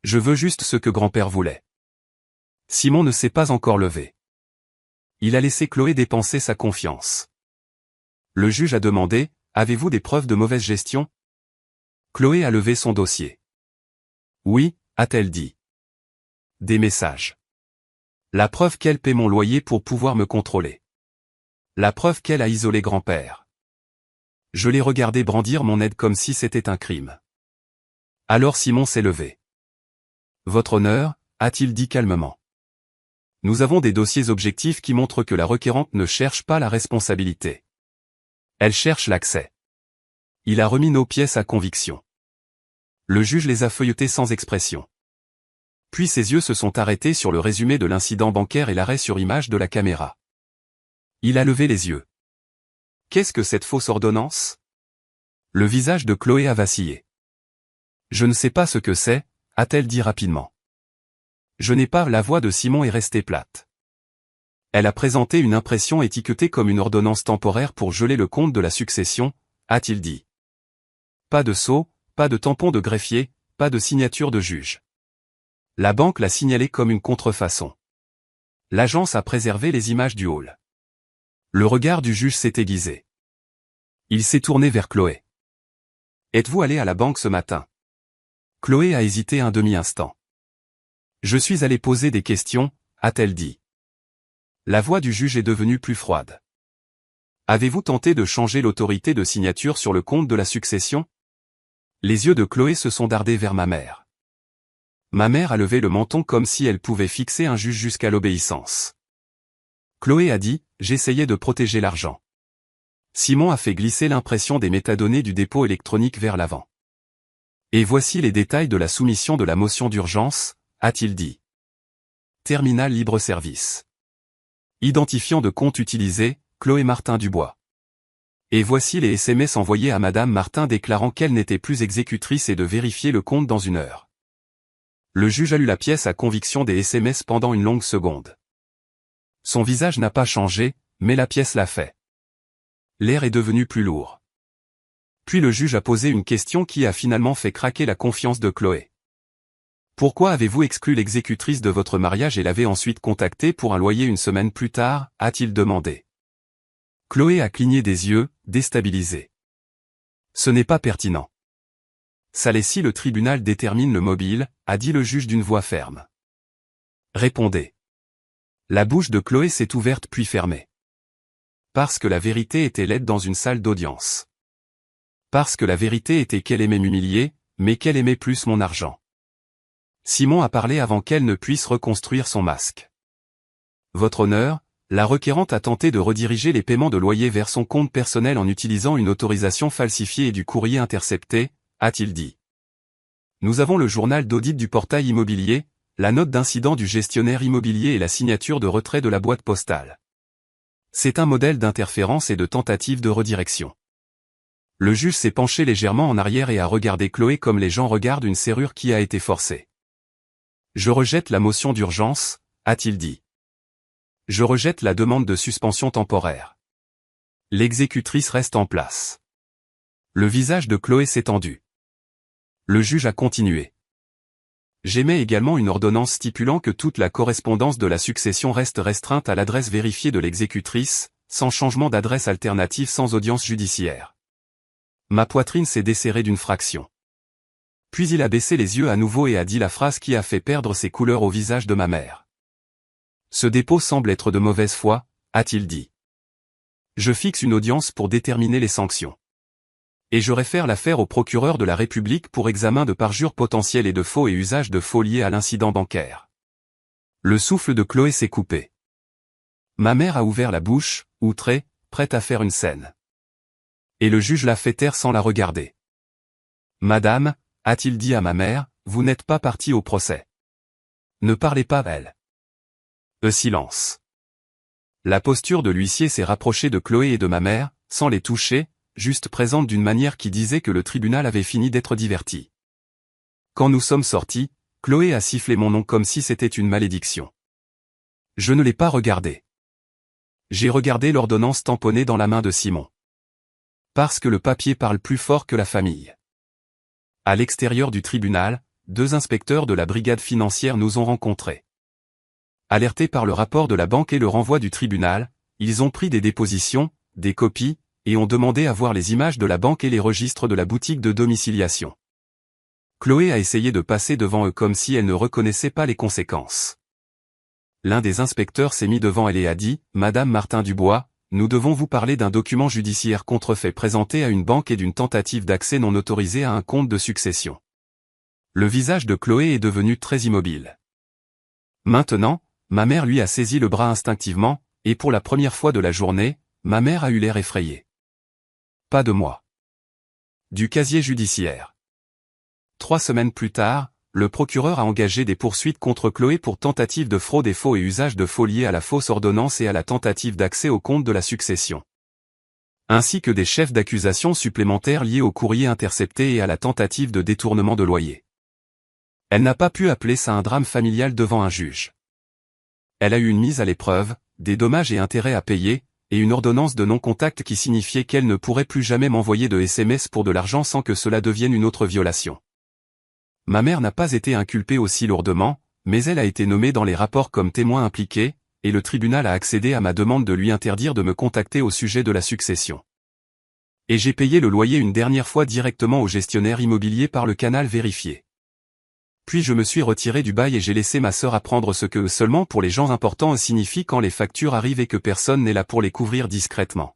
Je veux juste ce que grand-père voulait. Simon ne s'est pas encore levé. Il a laissé Chloé dépenser sa confiance. Le juge a demandé, avez-vous des preuves de mauvaise gestion? Chloé a levé son dossier. Oui, a-t-elle dit. Des messages. La preuve qu'elle paie mon loyer pour pouvoir me contrôler. La preuve qu'elle a isolé grand-père. Je l'ai regardé brandir mon aide comme si c'était un crime. Alors Simon s'est levé. Votre honneur, a-t-il dit calmement. Nous avons des dossiers objectifs qui montrent que la requérante ne cherche pas la responsabilité. Elle cherche l'accès. Il a remis nos pièces à conviction. Le juge les a feuilletés sans expression. Puis ses yeux se sont arrêtés sur le résumé de l'incident bancaire et l'arrêt sur image de la caméra. Il a levé les yeux. Qu'est-ce que cette fausse ordonnance? Le visage de Chloé a vacillé. Je ne sais pas ce que c'est, a-t-elle dit rapidement. Je n'ai pas. La voix de Simon est restée plate. Elle a présenté une impression étiquetée comme une ordonnance temporaire pour geler le compte de la succession, a-t-il dit. Pas de sceau, pas de tampon de greffier, pas de signature de juge. La banque l'a signalé comme une contrefaçon. L'agence a préservé les images du hall. Le regard du juge s'est aiguisé. Il s'est tourné vers Chloé. Êtes-vous allé à la banque ce matin? Chloé a hésité un demi-instant. Je suis allé poser des questions, a-t-elle dit. La voix du juge est devenue plus froide. Avez-vous tenté de changer l'autorité de signature sur le compte de la succession? Les yeux de Chloé se sont dardés vers ma mère. Ma mère a levé le menton comme si elle pouvait fixer un juge jusqu'à l'obéissance. Chloé a dit, j'essayais de protéger l'argent. Simon a fait glisser l'impression des métadonnées du dépôt électronique vers l'avant. Et voici les détails de la soumission de la motion d'urgence, a-t-il dit. Terminal libre-service. Identifiant de compte utilisé, Chloé Martin Dubois. Et voici les SMS envoyés à Madame Martin déclarant qu'elle n'était plus exécutrice et de vérifier le compte dans 1 heure. Le juge a lu la pièce à conviction des SMS pendant une longue seconde. Son visage n'a pas changé, mais la pièce l'a fait. L'air est devenu plus lourd. Puis le juge a posé une question qui a finalement fait craquer la confiance de Chloé. Pourquoi avez-vous exclu l'exécutrice de votre mariage et l'avez ensuite contactée pour un loyer 1 semaine plus tard, a-t-il demandé. Chloé a cligné des yeux, déstabilisée. Ce n'est pas pertinent. Ça l'est si le tribunal détermine le mobile, a dit le juge d'une voix ferme. Répondez. La bouche de Chloé s'est ouverte puis fermée. Parce que la vérité était laide dans une salle d'audience. Parce que la vérité était qu'elle aimait m'humilier, mais qu'elle aimait plus mon argent. Simon a parlé avant qu'elle ne puisse reconstruire son masque. Votre honneur, la requérante a tenté de rediriger les paiements de loyer vers son compte personnel en utilisant une autorisation falsifiée et du courrier intercepté, a-t-il dit. Nous avons le journal d'audit du portail immobilier, la note d'incident du gestionnaire immobilier et la signature de retrait de la boîte postale. C'est un modèle d'interférence et de tentative de redirection. Le juge s'est penché légèrement en arrière et a regardé Chloé comme les gens regardent une serrure qui a été forcée. Je rejette la motion d'urgence, a-t-il dit. Je rejette la demande de suspension temporaire. L'exécutrice reste en place. Le visage de Chloé s'est tendu. Le juge a continué. J'émets également une ordonnance stipulant que toute la correspondance de la succession reste restreinte à l'adresse vérifiée de l'exécutrice, sans changement d'adresse alternative sans audience judiciaire. Ma poitrine s'est desserrée d'une fraction. Puis il a baissé les yeux à nouveau et a dit la phrase qui a fait perdre ses couleurs au visage de ma mère. Ce dépôt semble être de mauvaise foi, a-t-il dit. Je fixe une audience pour déterminer les sanctions. Et je réfère l'affaire au procureur de la République pour examen de parjure potentielle et de faux et usage de faux liés à l'incident bancaire. Le souffle de Chloé s'est coupé. Ma mère a ouvert la bouche, outrée, prête à faire une scène. Et le juge l'a fait taire sans la regarder. Madame, a-t-il dit à ma mère, vous n'êtes pas partie au procès. Ne parlez pas, elle. Silence. La posture de l'huissier s'est rapprochée de Chloé et de ma mère, sans les toucher, juste présente d'une manière qui disait que le tribunal avait fini d'être diverti. Quand nous sommes sortis, Chloé a sifflé mon nom comme si c'était une malédiction. Je ne l'ai pas regardé. J'ai regardé l'ordonnance tamponnée dans la main de Simon. Parce que le papier parle plus fort que la famille. À l'extérieur du tribunal, 2 inspecteurs de la brigade financière nous ont rencontrés. Alertés par le rapport de la banque et le renvoi du tribunal, ils ont pris des dépositions, des copies, et ont demandé à voir les images de la banque et les registres de la boutique de domiciliation. Chloé a essayé de passer devant eux comme si elle ne reconnaissait pas les conséquences. L'un des inspecteurs s'est mis devant elle et a dit, « Madame Martin Dubois, nous devons vous parler d'un document judiciaire contrefait présenté à une banque et d'une tentative d'accès non autorisé à un compte de succession. » Le visage de Chloé est devenu très immobile. Maintenant, ma mère lui a saisi le bras instinctivement, et pour la première fois de la journée, ma mère a eu l'air effrayée. Pas de moi. Du casier judiciaire. 3 semaines plus tard, le procureur a engagé des poursuites contre Chloé pour tentative de fraude et faux et usage de faux liés à la fausse ordonnance et à la tentative d'accès au compte de la succession. Ainsi que des chefs d'accusation supplémentaires liés au courrier intercepté et à la tentative de détournement de loyer. Elle n'a pas pu appeler ça un drame familial devant un juge. Elle a eu une mise à l'épreuve, des dommages et intérêts à payer, et une ordonnance de non-contact qui signifiait qu'elle ne pourrait plus jamais m'envoyer de SMS pour de l'argent sans que cela devienne une autre violation. Ma mère n'a pas été inculpée aussi lourdement, mais elle a été nommée dans les rapports comme témoin impliqué, et le tribunal a accédé à ma demande de lui interdire de me contacter au sujet de la succession. Et j'ai payé le loyer une dernière fois directement au gestionnaire immobilier par le canal vérifié. Puis je me suis retiré du bail et j'ai laissé ma sœur apprendre ce que seulement pour les gens importants signifie quand les factures arrivent et que personne n'est là pour les couvrir discrètement.